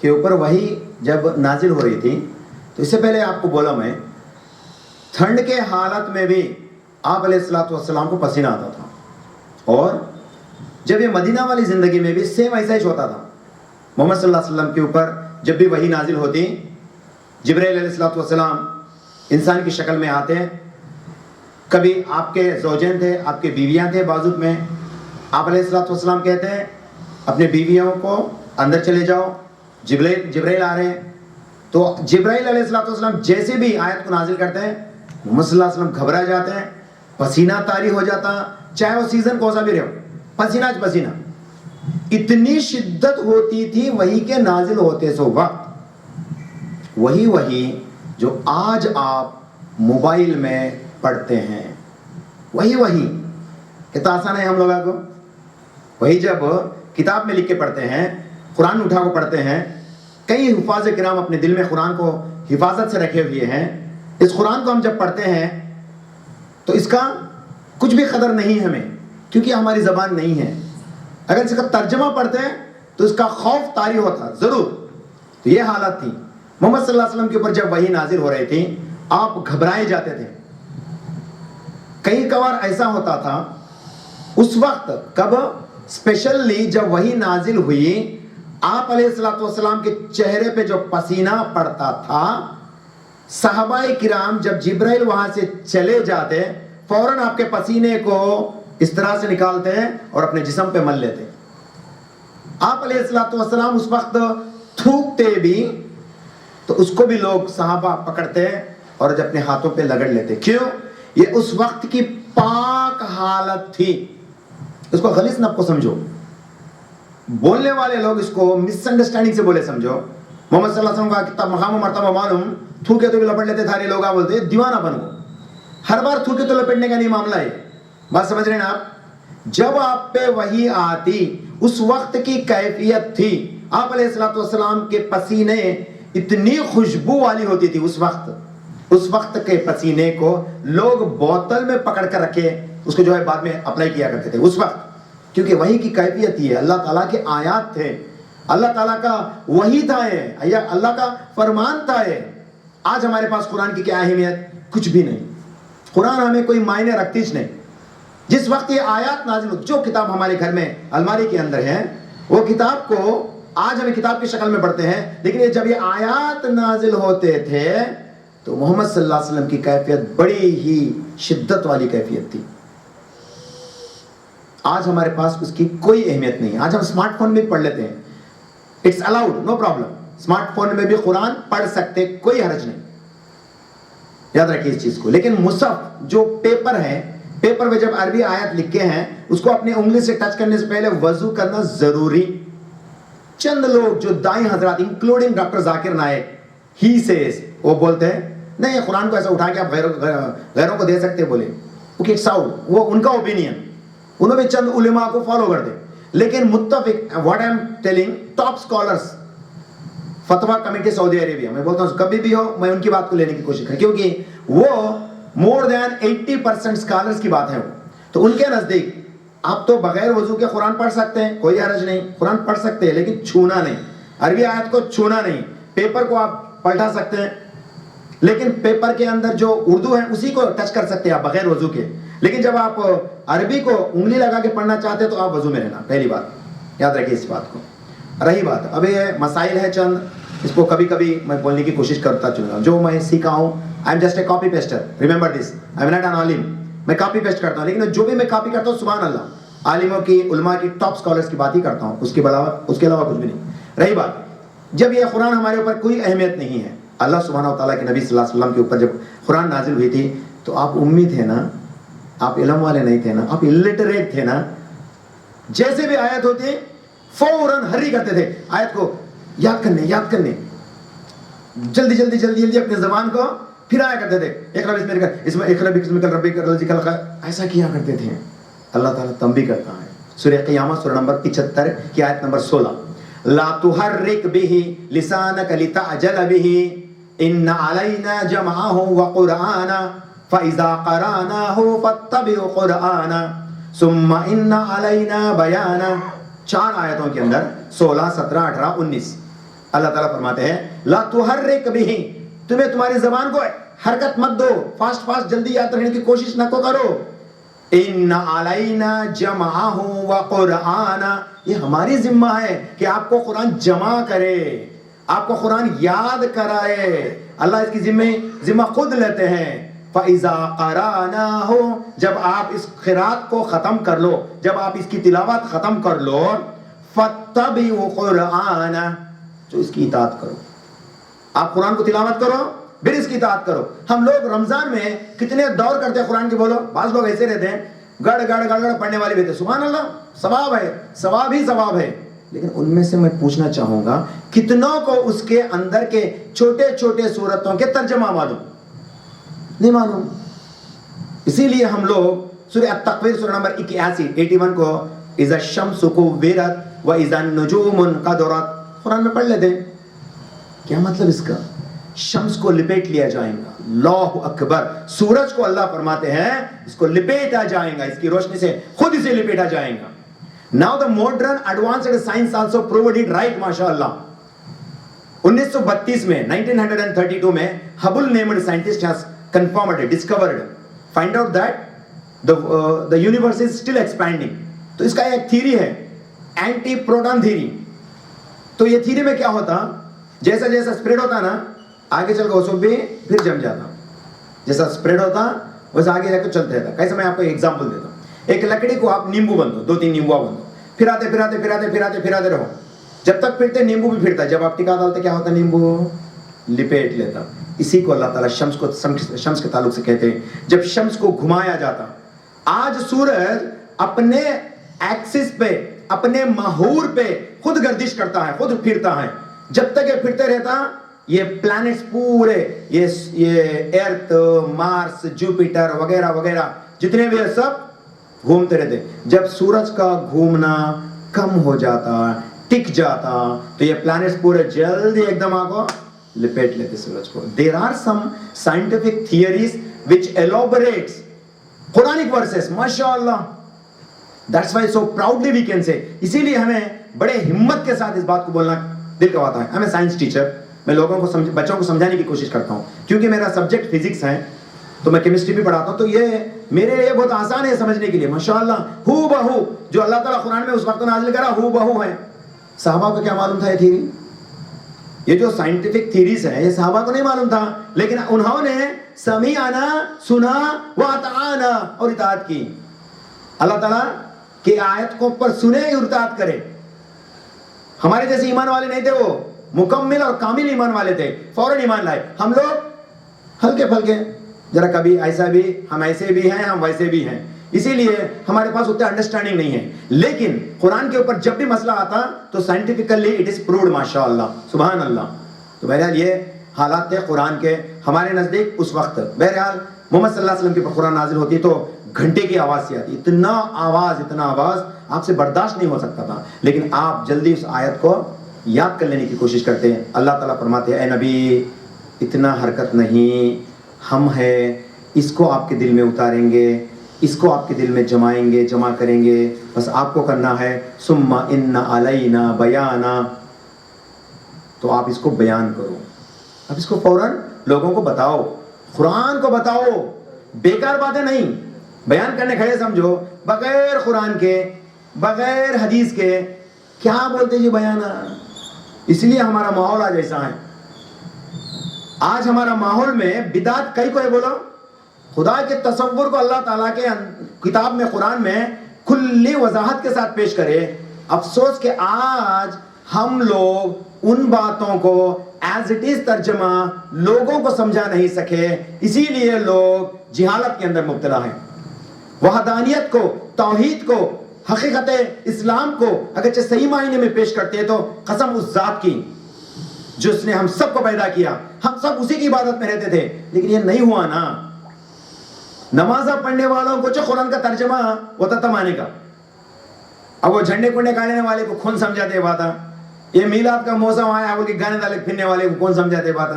کے اوپر وہی جب نازل ہو رہی تھی تو اس سے پہلے آپ کو بولا میں ٹھنڈ کے حالت میں بھی آپ علیہ الصلوۃ والسلام کو پسینہ آتا تھا، اور جب یہ مدینہ والی زندگی میں بھی سیم ایسا ہی ہوتا تھا. محمد صلی اللہ علیہ وسلم کے اوپر جب بھی وحی نازل ہوتی، جبرائیل علیہ الصلوۃ والسلام انسان کی شکل میں آتے ہیں. کبھی آپ کے زوجین تھے، آپ کے بیویاں تھے بازو میں، آپ علیہ الصلوۃ والسلام کہتے ہیں اپنے بیویوں کو اندر چلے جاؤ، جبرائیل آ رہے ہیں. تو جبرائیل علیہ الصلوۃ والسلام جیسے بھی آیت کو نازل کرتے ہیں محمد صلی اللہ علیہ وسلم گھبرا جاتے ہیں، پسینہ طاری ہو جاتا، چاہے وہ سیزن کون سا بھی رہے ہو، پسینہ پسینہ. اتنی شدت ہوتی تھی وحی کے نازل ہوتے سو وقت. وہی جو آج آپ موبائل میں پڑھتے ہیں، وہی کتنا آسان ہے ہم لوگوں کو. وہی جب کتاب میں لکھ کے پڑھتے ہیں، قرآن اٹھا کو پڑھتے ہیں، کئی حفاظ کرام اپنے دل میں قرآن کو حفاظت سے رکھے ہوئے ہیں. اس قرآن کو ہم جب پڑھتے ہیں تو اس کا کچھ بھی قدر نہیں ہمیں، کیونکہ ہماری زبان نہیں ہے. اگر اس کا ترجمہ پڑھتے ہیں تو اس کا خوف طاری ہوتا ضرور. تو یہ حالت تھی محمد صلی اللہ علیہ وسلم کے اوپر. جب وحی نازل ہو رہی تھی آپ گھبرائے جاتے تھے. کئی بار ایسا ہوتا تھا اس وقت، کب اسپیشلی جب وحی نازل ہوئی، آپ علیہ الصلوۃ والسلام کے چہرے پہ جو پسینہ پڑتا تھا، صحابہ کرام جب جبرائیل وہاں سے چلے جاتے فوراً آپ کے پسینے کو اس طرح سے نکالتے ہیں اور اپنے جسم پہ مل لیتے. آپ علیہ الصلوۃ والسلام اس وقت تھوکتے بھی تو اس کو بھی لوگ صحابہ پکڑتے اور جب اپنے ہاتھوں پہ لگڑ لیتے. کیوں؟ یہ اس وقت کی پاک حالت تھی. اس کو غلیظ نب کو سمجھو. بولنے والے لوگ اس کو مس انڈرسٹینڈنگ سے بولے سمجھو. محمد صلی اللہ علیہ وسلم کا کتنا مقام و مرتبہ معلوم، تھوکے تو بھی لپٹ لیتے تھے. لوگ بولتے دیوانہ بن گو، ہر بار تھوکے تو لپٹنے کا نہیں معاملہ ہے. بات سمجھ رہے ہیں آپ؟ جب آپ پہ وحی آتی اس وقت کی کیفیت تھی، آپ علیہ الصلوۃ والسلام کے پسینے اتنی خوشبو والی ہوتی تھی اس وقت کے پسینے کو لوگ بوتل میں پکڑ کر رکھے اس کو جو ہے بعد میں اپلائی کیا کرتے تھے اس وقت. کیونکہ وحی کی کیفیت یہ ہے، اللہ تعالیٰ کے آیات تھے، اللہ تعالیٰ کا وحی تھا، اللہ کا فرمان تھا. آج ہمارے پاس قرآن کی کیا اہمیت؟ کچھ بھی نہیں. قرآن ہمیں کوئی معنی رکھتی نہیں. جس وقت یہ آیات نازل ہوتی، جو کتاب ہمارے گھر میں الماری کے اندر ہے وہ کتاب کو آج ہمیں کتاب کی شکل میں پڑھتے ہیں، لیکن جب یہ آیات نازل ہوتے تھے تو محمد صلی اللہ علیہ وسلم کی کیفیت بڑی ہی شدت والی کیفیت تھی. آج ہمارے پاس اس کی کوئی اہمیت نہیں. آج ہم اسمارٹ فون میں پڑھ لیتے ہیں، it's allowed, no problem. Smartphone میں بھی قرآن پڑھ سکتے، کوئی حرج نہیں. یاد رکھیے اس چیز کو. لیکن مصحف جو پیپر ہے، پیپر میں جب عربی آیت لکھے ہیں اس کو اپنی انگلی سے ٹچ کرنے سے پہلے وضو کرنا ضروری. چند لوگ جو دائیں حضرات انکلوڈنگ ڈاکٹر ذاکر نائک ہی سیز، وہ بولتے ہیں نہیں قرآن کو ایسا اٹھا کے آپ غیروں کو دے سکتے، بولے وہ ان کا اوپینین، انہوں نے چند علماء کو فالو کر دے. لیکن متفق what I am telling, top scholars فتویٰ کمیٹی سعودی عربیہ، میں بولتا ہوں کبھی بھی ہو میں ان کی بات کو لینے کی کوشش کریں، کیونکہ وہ مور دین 80% اسکالرس کی بات ہے وہ. تو ان کے نزدیک آپ تو بغیر وضو کے قرآن پڑھ سکتے ہیں، کوئی حرج نہیں، قرآن پڑھ سکتے ہیں لیکن چھونا نہیں، عربی آیت کو چھونا نہیں. پیپر کو آپ پلٹا سکتے ہیں لیکن پیپر کے اندر جو اردو ہے اسی کو ٹچ کر سکتے ہیں آپ بغیر وضو کے. لیکن جب آپ عربی کو انگلی لگا کے پڑھنا چاہتے ہیں تو آپ وضو میں رہنا. پہلی بات یاد رکھیے اس بات کو. رہی بات اب یہ مسائل ہے چند، اس کو کبھی کبھی میں بولنے کی کوشش کرتا چلوں گا. جو میں سیکھا ہوں I am just a copy paster, remember this, I am not an عالم. میں کاپی پیسٹ کرتا ہوں، لیکن جو بھی میں کاپی کرتا ہوں سبحان اللہ عالموں کی، علماء کی، ٹاپ اسکالرس کی بات ہی کرتا ہوں، اس کے علاوہ کچھ بھی نہیں. رہی بات جب یہ قرآن ہمارے اوپر کوئی اہمیت نہیں ہے، اللہ سبحانہ و تعالیٰ کے نبی صلی اللہ علیہ وسلم کے اوپر جب قرآن نازل ہوئی تھی تو آپ امی تھے نا، آپ علم والے نہیں تھے نا، آپ الٹریٹ تھے نا. جیسے بھی آیت ہوتی فوراً ہری کرتے تھے آیت کو یاد کرنے جلدی جلدی جلدی جلدی اپنے زبان کو پھر آیا کرتے تھے. ایسا کیا کرتے تھے. اللہ تعالیٰ تنبیہ کرتا ہے سورہ قیامہ سورہ نمبر 75 کی آیت نمبر 16، لا تحرک به لسانک لتعجل به ان علینا جمعه وقرآنا فاذا قرأناه فاتبع قرآنا ثم ان علینا بیانا. 4 آیتوں کے اندر 16، 17، 18، 19 اللہ تعالیٰ فرماتے ہیں لا تحرک بہ، تمہیں تمہاری زبان کو حرکت مت دو، فاسٹ جلدی یاد رکھنے کی کوشش نہ کرو. ان علینا جمعہ وقرآن، یہ ہماری ذمہ ہے کہ آپ کو قرآن جمع کرے، آپ کو قرآن یاد کرائے. اللہ اس کی ذمہ خود لیتے ہیں. فَإِذَا قَرَأْنَاهُ، جب آپ اس قرات کو ختم کر لو، جب آپ اس کی تلاوت ختم کر لو، فَاتَّبِعُوا قُرْآنَ، جو اس کی اطاعت کرو. آپ قرآن کو تلاوت کرو پھر اس کی اطاعت کرو. ہم لوگ رمضان میں کتنے دور کرتے ہیں قرآن کے، بولو. بعض لوگ ایسے رہتے ہیں گڑ گڑ پڑھنے والے بھی تھے، سبحان اللہ، ثواب ہے، ثواب ہی ثواب ہے. لیکن ان میں سے میں پوچھنا چاہوں گا کتنوں کو اس کے اندر کے چھوٹے چھوٹے سورتوں کے ترجمہ معلوم؟ نہیں معلوم. اسی لیے ہم لوگ سورہ التکویر سورہ نمبر 81 کو اذا الشمس کورت واذا النجوم انقدرت قرآن میں پڑھ لیتے ہیں. کیا مطلب اس کا؟ شمس کو لپیٹ لیا جائے گا. اللہ اکبر. سورج کو اللہ فرماتے ہیں اس کو لپیٹا جائے گا، اس کی روشنی سے خود اسے لپیٹا جائے گا. Now the modern advanced science also proved it right, MashaAllah. 1932 میں 1932 میں Hubble named scientist has confirmed, discovered, find out that the universe is still expanding. تو اس کا ایک تھیری ہے اینٹی پروٹون تھیری. تو یہ تھیری میں کیا ہوتا، جیسا جیسا اسپریڈ ہوتا نا آگے چل کے اس بھی پھر جم جاتا، جیسا اسپریڈ ہوتا ویسا آگے جا کے چلتے رہتا. کیسے میں آپ کو ایگزامپل دیتا ہوں. ایک لکڑی کو آپ نیمبو بندو، 2-3 نیمبو بندو، پھراتے رہو، جب تک پھرتے نیمبو بھی پھرتا ہے. جب آپ ٹکا ڈالتے کیا ہوتا، نیمبو لپیٹ لیتا. اسی کو اللہ تعالیٰ شمس کے تعلق سے کہتے ہیں. جب شمس کو گھمایا جاتا، آج سورج اپنے ایکسس پہ، اپنے محور پہ خود گردش کرتا ہے، خود پھرتا ہے. جب تک یہ پھرتے رہتا یہ پلانٹس پورے، یہ ارتھ، مارس، جوپیٹر وغیرہ وغیرہ جتنے بھی ہیں سب گھومتے رہتے. جب سورج کا گھومنا کم ہو جاتا، ٹک جاتا، تو یہ پلانٹس پورے جلدی ایک دم آگو لپیٹ لیتے سورج کو. There are some scientific theories which elaborates Quranic verses, MashaAllah. That's why so proudly we can say. اسی لیے ہمیں بڑے ہمت کے ساتھ اس بات کو بولنا دل کرواتا ہے. I'm a science teacher. میں لوگوں کو بچوں کو سمجھانے کی کوشش کرتا ہوں کیونکہ میرا سبجیکٹ فزکس ہے، تو میں کیمسٹری بھی پڑھاتا ہوں. تو یہ میرے لیے بہت آسان ہے سمجھنے کے لیے. ماشاءاللہ ہو بہو جو اللہ تعالیٰ قرآن میں اس وقت نازل کرا ہو بہو ہے. صحابہ کو کیا معلوم تھا یہ تھیری؟ یہ جو سائنٹیفک تھیریز ہے یہ صحابہ کو نہیں معلوم تھا، لیکن انہوں نے سمیعنا، سنا واطعنا اور اطاعت کی. اللہ تعالیٰ کی آیت کو پر سنے اور اطاعت کرے. ہمارے جیسے ایمان والے نہیں تھے، وہ مکمل اور کامل ایمان والے تھے، فوراً ایمان لائے. ہم لوگ ہلکے پھلکے، ذرا کبھی ایسا بھی، ہم ایسے بھی ہیں، ہم ویسے بھی ہیں، اسی لیے ہمارے پاس اتنا انڈرسٹینڈنگ نہیں ہے. لیکن قرآن کے اوپر جب بھی مسئلہ آتا تو سائنٹیفکلی اٹ از پرووڈ، ماشاء اللہ، سبحان اللہ. تو بہرحال یہ حالات تھے قرآن کے ہمارے نزدیک اس وقت. بہرحال محمد صلی اللہ علیہ وسلم کے اوپر قرآن نازل ہوتی تو گھنٹے کی آواز سے آتی، اتنا آواز آپ سے برداشت نہیں ہو سکتا تھا. لیکن آپ جلدی اس آیت کو یاد کر لینے کی کوشش کرتے ہیں. اللہ تعالیٰ فرماتے ہیں اے نبی اتنا حرکت نہیں، ہم ہے اس کو آپ کے دل میں اتاریں گے، اس کو آپ کے دل میں جمع کریں گے. بس آپ کو کرنا ہے ثم ان علینا بیانا، تو آپ اس کو بیان کرو. اب اس کو فوراً لوگوں کو بتاؤ، قرآن کو بتاؤ، بیکار باتیں نہیں بیان کرنے کھڑے سمجھو بغیر قرآن کے، بغیر حدیث کے. کیا بولتے جی بیانہ؟ اس لیے ہمارا ماحول آج ایسا ہے. آج ہمارا ماحول میں بدعت کئی کو ہے، بولو. خدا کے تصور کو اللہ تعالیٰ کے کتاب میں، قرآن میں کھلی وضاحت کے ساتھ پیش کرے. افسوس کہ آج ہم لوگ ان باتوں کو ایز اٹ از ترجمہ لوگوں کو سمجھا نہیں سکے، اسی لیے لوگ جہالت کے اندر مبتلا ہیں. وحدانیت کو، توحید کو، حقیقت اسلام کو اگرچہ صحیح معنی میں پیش کرتے ہیں تو قسم اس ذات کی جس نے ہم سب کو پیدا کیا، ہم سب اسی کی عبادت میں رہتے تھے. لیکن یہ نہیں ہوا نا. نمازہ پڑھنے والوں کو جو قرآن کا ترجمہ ہوتا تھا مانے کا، اب وہ جھنڈے کنڈے گاڑنے والے کو کون سمجھاتے بات؟ یہ میلاد کا موسم آیا وہ کہ گانے دالے پھرنے والے کو کون سمجھاتے بات؟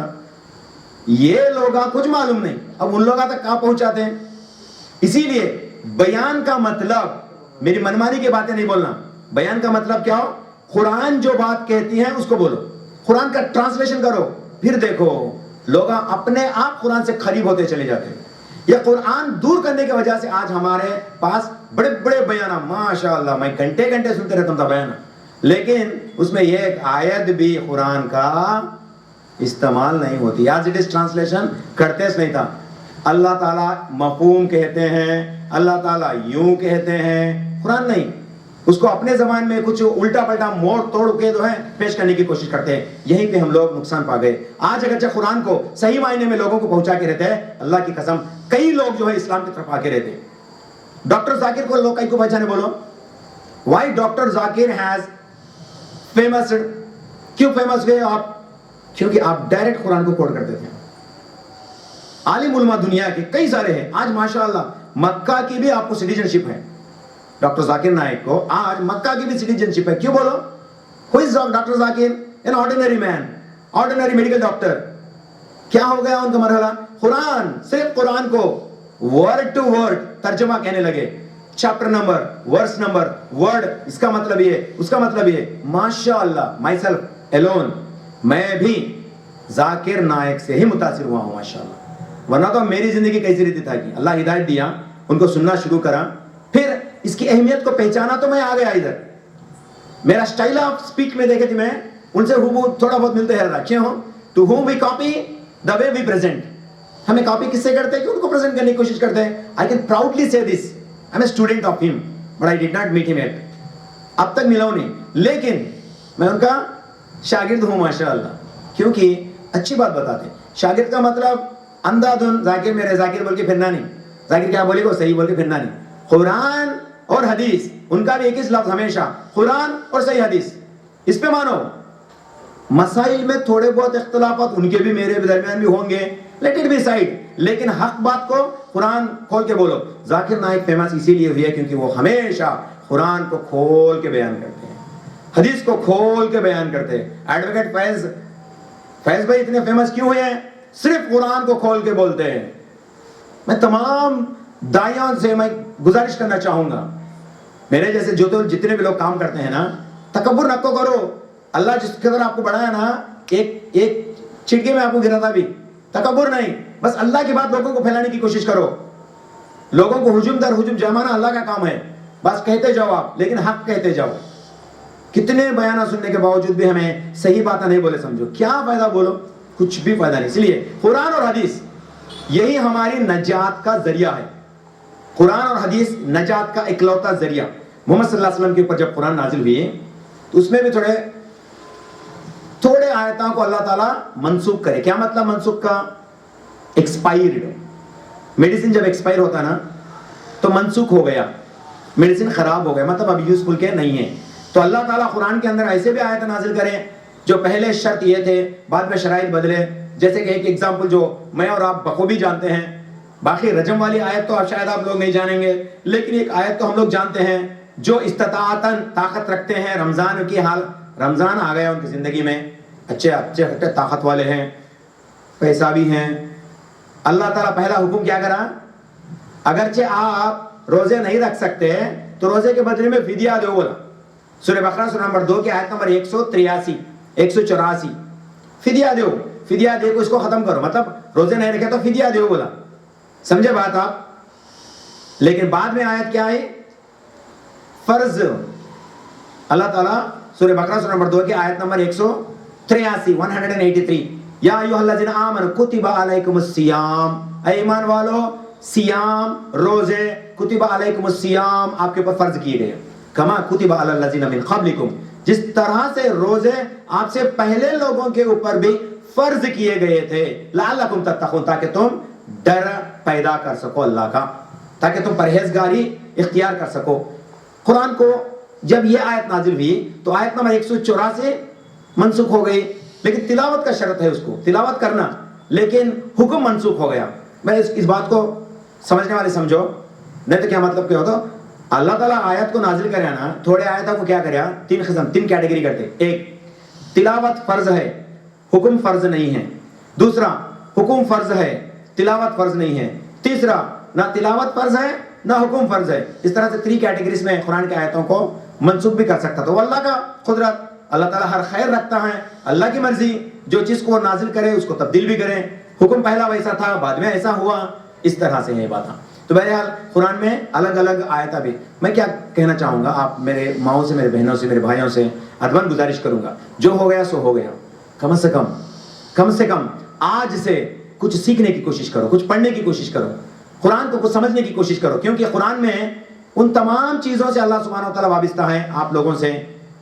یہ لوگ کچھ معلوم نہیں، اب ان لوگوں تک کہاں پہنچاتے ہیں. اسی لیے بیان کا مطلب میری منمانی کی باتیں نہیں بولنا. بیان کا مطلب کیا ہو؟ قرآن جو بات کہتی ہے اس کو بولو. قرآن کا ٹرانسلیشن کرو، پھر دیکھو لوگ اپنے آپ قرآن سے قریب ہوتے چلے جاتے ہیں. یہ قرآن دور کرنے کی وجہ سے آج ہمارے پاس بڑے بڑے بیانہ، ماشاء اللہ میں گھنٹے گھنٹے سنتے رہتا ہوں تھا بیانہ، لیکن اس میں یہ ایک آیت بھی قرآن کا استعمال نہیں ہوتی. آج اٹ از ٹرانسلیشن کرتے نہیں تھا. اللہ تعالیٰ مفہوم کہتے ہیں، اللہ تعالیٰ یوں کہتے ہیں، قرآن نہیں. اس کو اپنے زبان میں کچھ الٹا پلٹا موڑ توڑ کے جو ہے پیش کرنے کی کوشش کرتے ہیں. یہیں پہ ہم لوگ نقصان پا گئے. آج اگرچہ قرآن کو صحیح معنی میں لوگوں کو پہنچا کے رہتے ہیں، اللہ کی قسم کئی لوگ جو ہے اسلام کی طرف آ کے رہتے ہیں. ڈاکٹر ذاکر کو لوگ کئی کو پہچانے بولو. Why doctor Zakir has famous? کیوں فیمس ہوئے آپ؟ کیونکہ آپ ڈائریکٹ قرآن کو کوٹ کرتے تھے. عالم علماء دنیا کے کئی سارے ہیں. آج ماشاءاللہ مکہ کی بھی آپ کو سٹیزن شپ ہے. ڈاکٹر ذاکر نائک کو آج مکہ کی بھی سٹیزن شپ ہے. کیوں بولو؟ Who is doctor Zakir? an ordinary man, ordinary medical doctor. کیا ہو گیا ان کا مرحلہ؟ قرآن، صرف قرآن کو ورڈ ٹو ورڈ ترجمہ کہنے لگے. Chapter number, verse number, word, اس کا مطلب یہ، اس کا مطلب یہ. ماشاءاللہ مائی سیلف alone میں بھی ذاکر نائک سے ہی متاثر ہوا ہوں ماشاءاللہ. ورنہ تو میری زندگی کیسی رہتی تھا کہ اللہ ہدایت دیا، ان کو سننا شروع کرا، پھر اس کی اہمیت کو پہچانا تو میں آ گیا ادھر. میرا سٹائل آف سپیک میں دیکھے تھے میں ان سے تھوڑا بہت ملتے ہیں. کیوں ہوں؟ To whom we copy the way we present. ہمیں کاپی کس سے کرتے ہیں کہ ان کو پریزنٹ کرنے کی کوشش کرتے ہیں. آئی can proudly say this, I am a student of him but I did not meet him at. اب تک ملا ہوں نہیں، لیکن میں ان کا شاگرد ہوں ماشاءاللہ. کیونکہ اچھی بات بتاتے ہیں. شاگرد کا مطلب اندھا دھن ذاکر میرے ذاکر بول کے پھرنا نہیں. ذاکر کیا بولے گا صحیح بول کے پھرنا نہیں. قرآن اور حدیث ان کا بھی ایک ہی لفظ ہمیشہ، قرآن اور صحیح حدیث، اس پہ مانو. مسائل میں تھوڑے بہت اختلافات ان کے بھی میرے بھی درمیان بھی ہوں گے، لیٹ اٹ بی سائڈ، لیکن حق بات کو قرآن کھول کے بولو. ذاکر نائک فیمس اسی لیے ہوئی ہے کیونکہ وہ ہمیشہ قرآن کو کھول کے بیان کرتے ہیں، حدیث کو کھول کے بیان کرتے ہیں. ایڈوکیٹ فیض بھائی اتنے فیمس کیوں ہوئے ہیں؟ صرف قرآن کو کھول کے بولتے ہیں. میں تمام دائیوں سے میں گزارش کرنا چاہوں گا، میرے جیسے جتنے بھی لوگ کام کرتے ہیں نا، تکبر نہ کو کرو. اللہ جس قدر آپ کو بڑھایا نا، ایک چھڑکے میں آپ کو گرا تھا بھی، تکبر نہیں. بس اللہ کی بات لوگوں کو پھیلانے کی کوشش کرو. لوگوں کو ہجوم در ہجوم جمانا اللہ کا کام ہے. بس کہتے جاؤ آپ، لیکن حق کہتے جاؤ. کتنے بیانہ سننے کے باوجود بھی ہمیں صحیح باتیں نہیں بولے سمجھو، کیا فائدہ بولو؟ کچھ بھی فائدہ نہیں. اس لیے قرآن اور حدیث یہی ہماری نجات کا ذریعہ ہے. قرآن اور حدیث نجات کا اکلوتا ذریعہ. محمد صلی اللہ علیہ وسلم کے اوپر جب قرآن نازل ہوئی تو اس میں بھی تھوڑے آیتوں کو اللہ تعالیٰ منسوخ کرے. کیا مطلب منسوخ کا؟ ایکسپائرڈ. میڈیسن جب ایکسپائر ہوتا نا تو منسوخ ہو گیا، میڈیسن خراب ہو گیا، مطلب اب یوزفل کے نہیں ہے. تو اللہ تعالیٰ قرآن کے اندر ایسے بھی آیت نازل کرے جو پہلے شرط یہ تھے، بعد میں شرائط بدلے. جیسے کہ ایک ایگزامپل جو میں اور آپ بخوبی جانتے ہیں، باقی رجم والی آیت تو شاید آپ لوگ نہیں جانیں گے، لیکن ایک آیت تو ہم لوگ جانتے ہیں جو استطاعتاً طاقت رکھتے ہیں. رمضان کی حال، رمضان آ گیا ان کی زندگی میں، اچھے ہٹے طاقت والے ہیں، پیسہ بھی ہیں. اللہ تعالیٰ پہلا حکم کیا کرا؟ اگرچہ آپ روزے نہیں رکھ سکتے تو روزے کے بدلے میں فدیہ دو بولا. سورہ بقرہ سورہ نمبر 2 کی آیت نمبر 183 184. فدیہ دو، فدیہ دے کو اس کو ختم کرو، مطلب روزے نہیں رکھے تو فدیہ دو بولا. سمجھے بات آپ؟ لیکن بعد میں آیت کیا ہے؟ فرض. اللہ تعالیٰ سورہ بقرہ سورہ نمبر 2 کی آیت نمبر 183 یا ایھا الذین آمنوا کتب علیکم الصیام، اے ایمان والو سیام روزے، کتب علیکم الصیام آپ کے اوپر فرض کیے گئے، کما کتب علی الذین من قبلکم جس طرح سے روزے آپ سے پہلے لوگوں کے اوپر بھی فرض کیے گئے تھے، لعلکم تتقون تاکہ تم ڈر پیدا کر سکو اللہ کا، تاکہ تم پرہیزگاری اختیار کر سکو. قرآن کو جب یہ آیت نازل ہوئی تو آیت نمبر 184 منسوخ ہو گئی، لیکن تلاوت کا شرط ہے اس کو تلاوت کرنا، لیکن حکم منسوخ ہو گیا. میں اس بات کو سمجھنے والے سمجھو، نہیں تو کیا مطلب کیا ہوتا؟ اللہ تعالیٰ آیت کو نازل کرے نا، تھوڑے آیتوں کو کیا کرے؟ تین کیٹیگری کرتے. ایک، تلاوت فرض ہے، حکم فرض نہیں ہے. دوسرا، حکم فرض ہے، تلاوت فرض نہیں ہے. تیسرا، نہ تلاوت فرض ہے نہ حکم فرض ہے. اس طرح سے 3 کیٹیگریز میں قرآن کی آیتوں کو منسوخ بھی کر سکتا. تو اللہ کا قدرت، اللہ تعالیٰ ہر خیر رکھتا ہے، اللہ کی مرضی، جو چیز کو نازل کرے اس کو تبدیل بھی کرے، حکم پہلا ویسا تھا بعد میں ایسا ہوا، اس طرح سے ہے بات۔ تو بہرحال قرآن میں الگ الگ آیتیں بھی، میں کیا کہنا چاہوں گا، آپ میرے ماؤں سے، میرے بہنوں سے، میرے بھائیوں سے ادباً گزارش کروں گا، جو ہو گیا سو ہو گیا، کم سے کم آج سے کچھ سیکھنے کی کوشش کرو، کچھ پڑھنے کی کوشش کرو، قرآن کو کچھ سمجھنے کی کوشش کرو، کیونکہ قرآن میں ان تمام چیزوں سے اللہ سبحانہ و تعالیٰ وابستہ ہے آپ لوگوں سے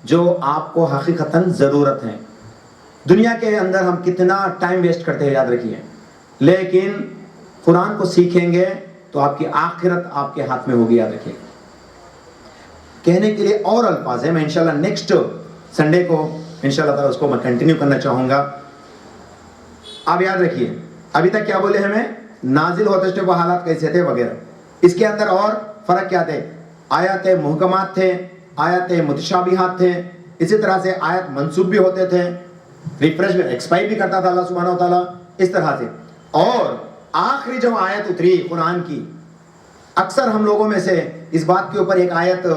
جو آپ کو حقیقتاً ضرورت ہے۔ دنیا کے اندر ہم کتنا ٹائم ویسٹ کرتے ہیں یاد رکھیے، لیکن قرآن کو سیکھیں گے تو آپ کی آخرت آپ کے ہاتھ میں ہوگی، یاد رکھیے۔ کہنے کے لیے اور الفاظ ہیں، میں انشاءاللہ نیکسٹ سنڈے کو انشاءاللہ تعالیٰ اس کو میں کنٹینیو کرنا چاہوں گا۔ آپ یاد رکھیے ابھی تک کیا بولے ہمیں، نازل ہوتے تھے وہ حالات کیسے تھے وغیرہ، اس کے اندر اور فرق کیا تھے، آیات محکمات تھے، آیات متشابہات تھے، اسی طرح سے آیت منسوخ بھی ہوتے تھے، ریفریش بھی ایکسپائر بھی کرتا تھا اللہ سبحانہ و تعالیٰ، اس طرح سے۔ اور آخری جو آیت اتری قرآن کی، اکثر ہم لوگوں میں سے اس بات کے اوپر ایک آیت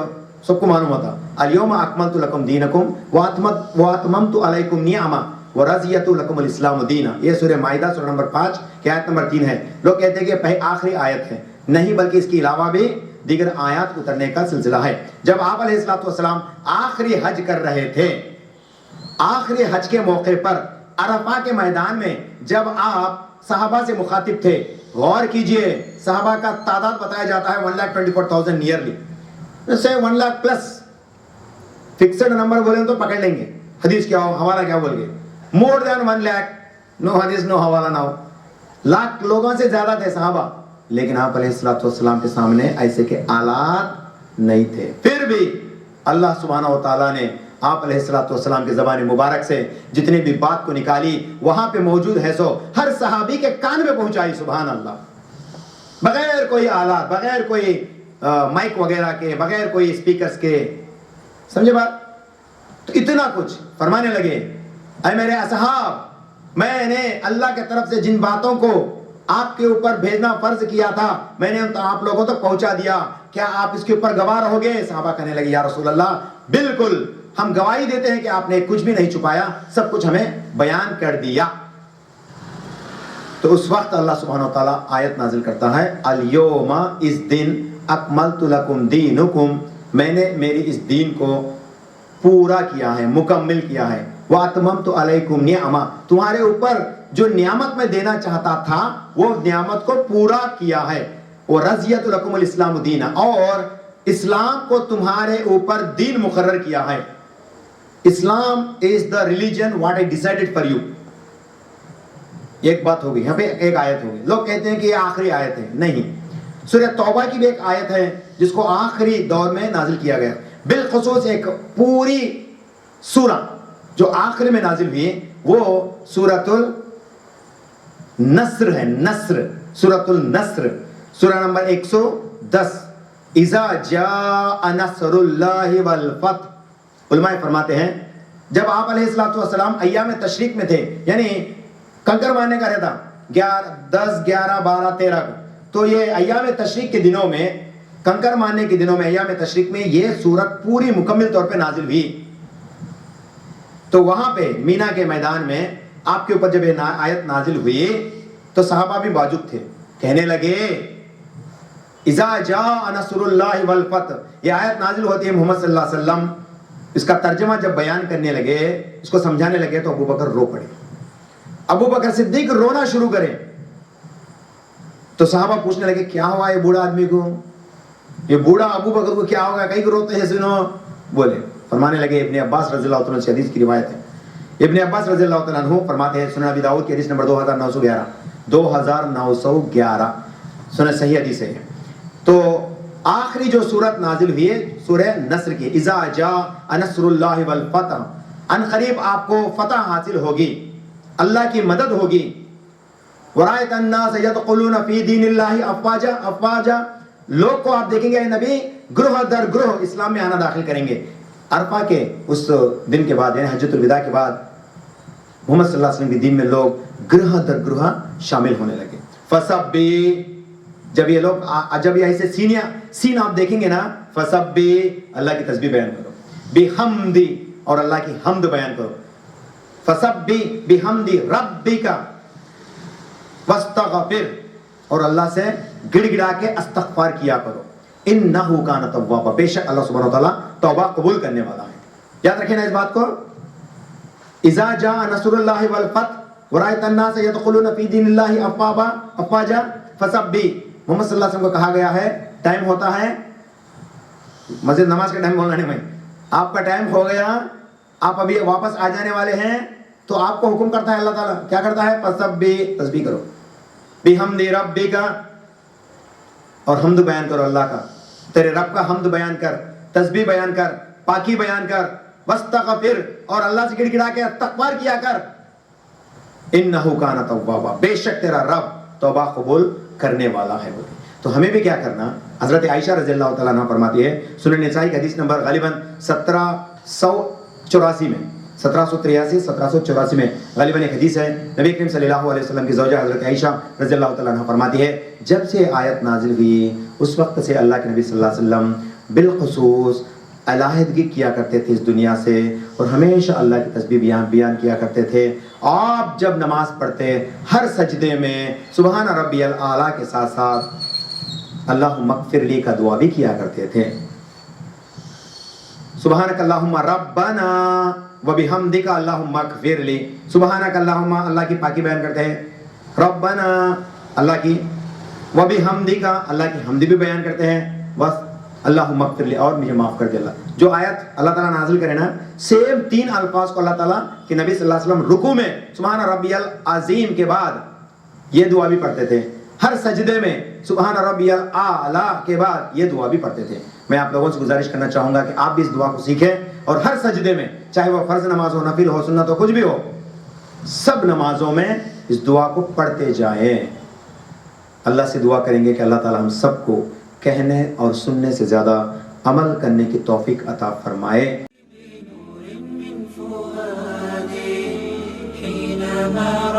سب کو معلوم ہوتا، الیوم اکملت لکم دینکم واتممت علیکم نعمہ ورضیت لکم الاسلام دینا، یہ سورہ مائدہ سورہ نمبر 5 کی آیت نمبر 3 ہے۔ لوگ کہتے ہیں کہ آخری آیت ہے، نہیں بلکہ اس کے علاوہ بھی دیگر آیات اترنے کا سلسلہ ہے۔ جب آپ علیہ السلام آخری حج کر رہے تھے، آخری حج کے موقع پر عرفہ کے میدان میں جب آپ صحابہ سے مخاطب تھے، غور کیجئے صحابہ کا تعداد بتایا جاتا ہے 1,24,000 نیئرلی، سے 1 لاکھ پلس، فکسڈ نمبر بولیں تو پکڑ لیں گے، حدیث کیا ہو حوالہ کیا بول گے، مور دین 1 لاکھ، نو حدیث نو حوالہ نہ ہو، لاکھ لوگوں سے زیادہ تھے صحابہ، لیکن آپ علیہ السلام کے سامنے ایسے کے آلات نہیں تھے، پھر بھی اللہ سبحانہ و تعالیٰ نے آپ علیہ السلام کی زبان مبارک سے جتنی بھی بات کو نکالی وہاں پہ موجود ہے سو ہر صحابی کے کان میں پہنچائی، سبحان اللہ، بغیر کوئی آلات، بغیر کوئی مائک وغیرہ کے، بغیر کوئی اسپیکرز کے، سمجھے بات؟ تو اتنا کچھ فرمانے لگے، اے میرے اصحاب، میں نے اللہ کے طرف سے جن باتوں کو آپ کے اوپر بھیجنا فرض کیا تھا میں نے آپ لوگوں تک پہنچا دیا، کیا آپ اس کے اوپر گواہ رہو گے؟ صحابہ کہنے لگے یا رسول اللہ بالکل، ہم گواہی دیتے ہیں کہ آپ نے کچھ بھی نہیں چھپایا، سب کچھ ہمیں بیان کر دیا۔ تو اس وقت اللہ سبحانہ وتعالیٰ آیت نازل کرتا ہے، الیوم، اس دن، اکملت لکم دینکم، میں نے میری اس دین کو پورا کیا ہے، مکمل کیا ہے، واتممت علیکم نعمہ، تمہارے اوپر جو نعمت میں دینا چاہتا تھا وہ نعمت کو پورا کیا ہے، ورضیت لکم الاسلام دینا، اور اسلام کو تمہارے اوپر دین مقرر کیا ہے۔ اسلام is the religion what I decided for you۔ ایک بات ہوگی یہاں پہ، ایک آیت ہوگی، لوگ کہتے ہیں کہ یہ آخری آیت ہے، نہیں، سورہ توبہ کی بھی ایک آیت ہے جس کو آخری دور میں نازل کیا گیا، بالخصوص ایک پوری سورہ جو آخر میں نازل ہوئی وہ سورۃ النصر ہے، نصر، سورۃ النصر، سورہ نمبر 110، اذا جاء نصر اللہ والفتح۔ علماء فرماتے ہیں جب آپ علیہ السلام ایام تشریق میں تھے، یعنی کنکر مارنے کا رہتا 10، 11، 12، 13 کو، تو یہ ایام تشریق کے دنوں میں، کنکر مارنے کے دنوں میں، ایام تشریق میں یہ سورت پوری مکمل طور پہ نازل ہوئی۔ تو وہاں پہ مینا کے میدان میں آپ کے اوپر جب یہ آیت نازل ہوئی تو صحابہ بھی موجود تھے، کہنے لگے اذا جاء نصر اللہ والفتح، یہ آیت نازل ہوتی ہے محمد صلی اللہ علیہ وسلم، اس کا ترجمہ جب بیان کرنے لگے، اس کو سمجھانے لگے تو ابو بکر رو پڑے، ابو بکر صدیق رونا شروع کرے، تو صحابہ پوچھنے لگے کیا ہوا یہ بوڑھا آدمی کو، یہ بوڑھا ابو بکر کو کیا ہوگا، کہیں روتے ہیں سنو، بولے، فرمانے لگے، ابن عباس رضی اللہ عنہ سے حدیث کی روایت ہے، ابن عباس رضی اللہ عنہ فرماتے ہیں، سنن ابی داؤد کی حدیث نمبر 2911 سنن صحیح حدیث ہے۔ تو آخری جو سورت نازل ہوئی ہے سورہ نصر کی، اذا جاء نصر اللہ والفتح، ان قریب آپ کو فتح حاصل ہوگی، اللہ کی مدد ہوگی، ورائت الناس یدخلون فی دین اللہ افواجا، افواجا، لوگ کو آپ دیکھیں گے اے نبی گروہ در گروہ اسلام میں آنا داخل کریں گے۔ عرفہ کے اس دن کے بعد، یعنی حجۃ الوداع کے بعد، محمد صلی اللہ علیہ وسلم کے دین میں لوگ گروہ در گروہ شامل ہونے لگے۔ فسبی، جب یہ لوگ، جب یہ ایسے سین آپ دیکھیں گے نا، فسبی، اللہ کی تسبیح بیان کرو، بحمدی، اور اللہ کی حمد بیان کرو. فسبح بحمد ربک واستغفر, اور اللہ سے گڑ گڑا کے استغفار کیا کرو. انہ کان توابا, بے شک اللہ سبحانہ وتعالیٰ توبہ قبول کرنے والا ہے. یاد رکھیں نا اس بات کو. اذا جاء نصر اللہ والفتح ورأیت الناس يدخلون فی دین اللہ افواجا فسبح. محمد صلی اللہ علیہ وسلم کو کہا گیا ہے ٹائم ہوتا ہے, مسجد نماز کا ٹائم بولنا نہیں بھائی, آپ کا ٹائم ہو گیا, آپ ابھی واپس آ جانے والے ہیں, تو آپ کو حکم کرتا ہے اللہ تعالیٰ, کیا کرتا ہے؟ فسبح, تسبیح کرو, بحمد ربک, اور حمد بیان کرو اللہ کا, تیرے رب کا حمد بیان کر, تسبیح بیان کر, پاکی بیان کر, واستغفر, اور اللہ سے گڑ گڑا کے استغفار کیا کر. انہ کان توابا, بے شک تیرا رب توبہ قبول کرنے والا ہے. تو ہمیں بھی کیا کرنا؟ حضرت عائشہ رضی اللہ تعالیٰ عنہ فرماتی ہے, سنن نسائی کی حدیث نمبر غالباً 1784 میں, 1784 میں غالباً ایک حدیث ہے. نبی کریم صلی اللہ علیہ وسلم کی زوجہ حضرت عائشہ رضی اللہ تعالیٰ عنہ فرماتی ہے, جب سے آیت نازل ہوئی اس وقت سے اللہ کے نبی صلی اللہ علیہ وسلم بالخصوص علیحدگی کیا کرتے تھے اس دنیا سے, اور ہمیشہ اللہ کی تسبیح بیان کیا کرتے تھے. آپ جب نماز پڑھتے ہر سجدے میں سبحان ربی الاعلیٰ کے ساتھ ساتھ اللہم اغفر لی کا دعا بھی کیا کرتے تھے. سبحانک اللہم ربنا وبحمدک اللہم اغفر لی, سبحانک اللہم, اللہ کی پاکی بیان کرتے ہیں, ربنا اللہ کی, وبحمدک اللہ کی حمد بھی بیان کرتے ہیں, بس اللہم اغفر لی, اور مجھے معاف کر دے اللہ. جو آیت اللہ تعالیٰ نازل کرے نا, سیم 3 الفاظ کو اللہ تعالیٰ کہ نبی صلی اللہ علیہ وسلم رکوع میں سبحان ربی العظیم کے بعد یہ دعا بھی پڑھتے تھے, ہر سجدے میں سبحان ربی الاعلیٰ کے بعد یہ دعا بھی پڑھتے تھے. میں آپ لوگوں سے گزارش کرنا چاہوں گا کہ آپ بھی اس دعا کو سیکھیں, اور ہر سجدے میں, چاہے وہ فرض نماز ہو, نفل ہو, سنت ہو, کچھ بھی ہو, سب نمازوں میں اس دعا کو پڑھتے جائیں. اللہ سے دعا کریں گے کہ اللہ تعالیٰ ہم سب کو کہنے اور سننے سے زیادہ عمل کرنے کی توفیق عطا فرمائے. حينما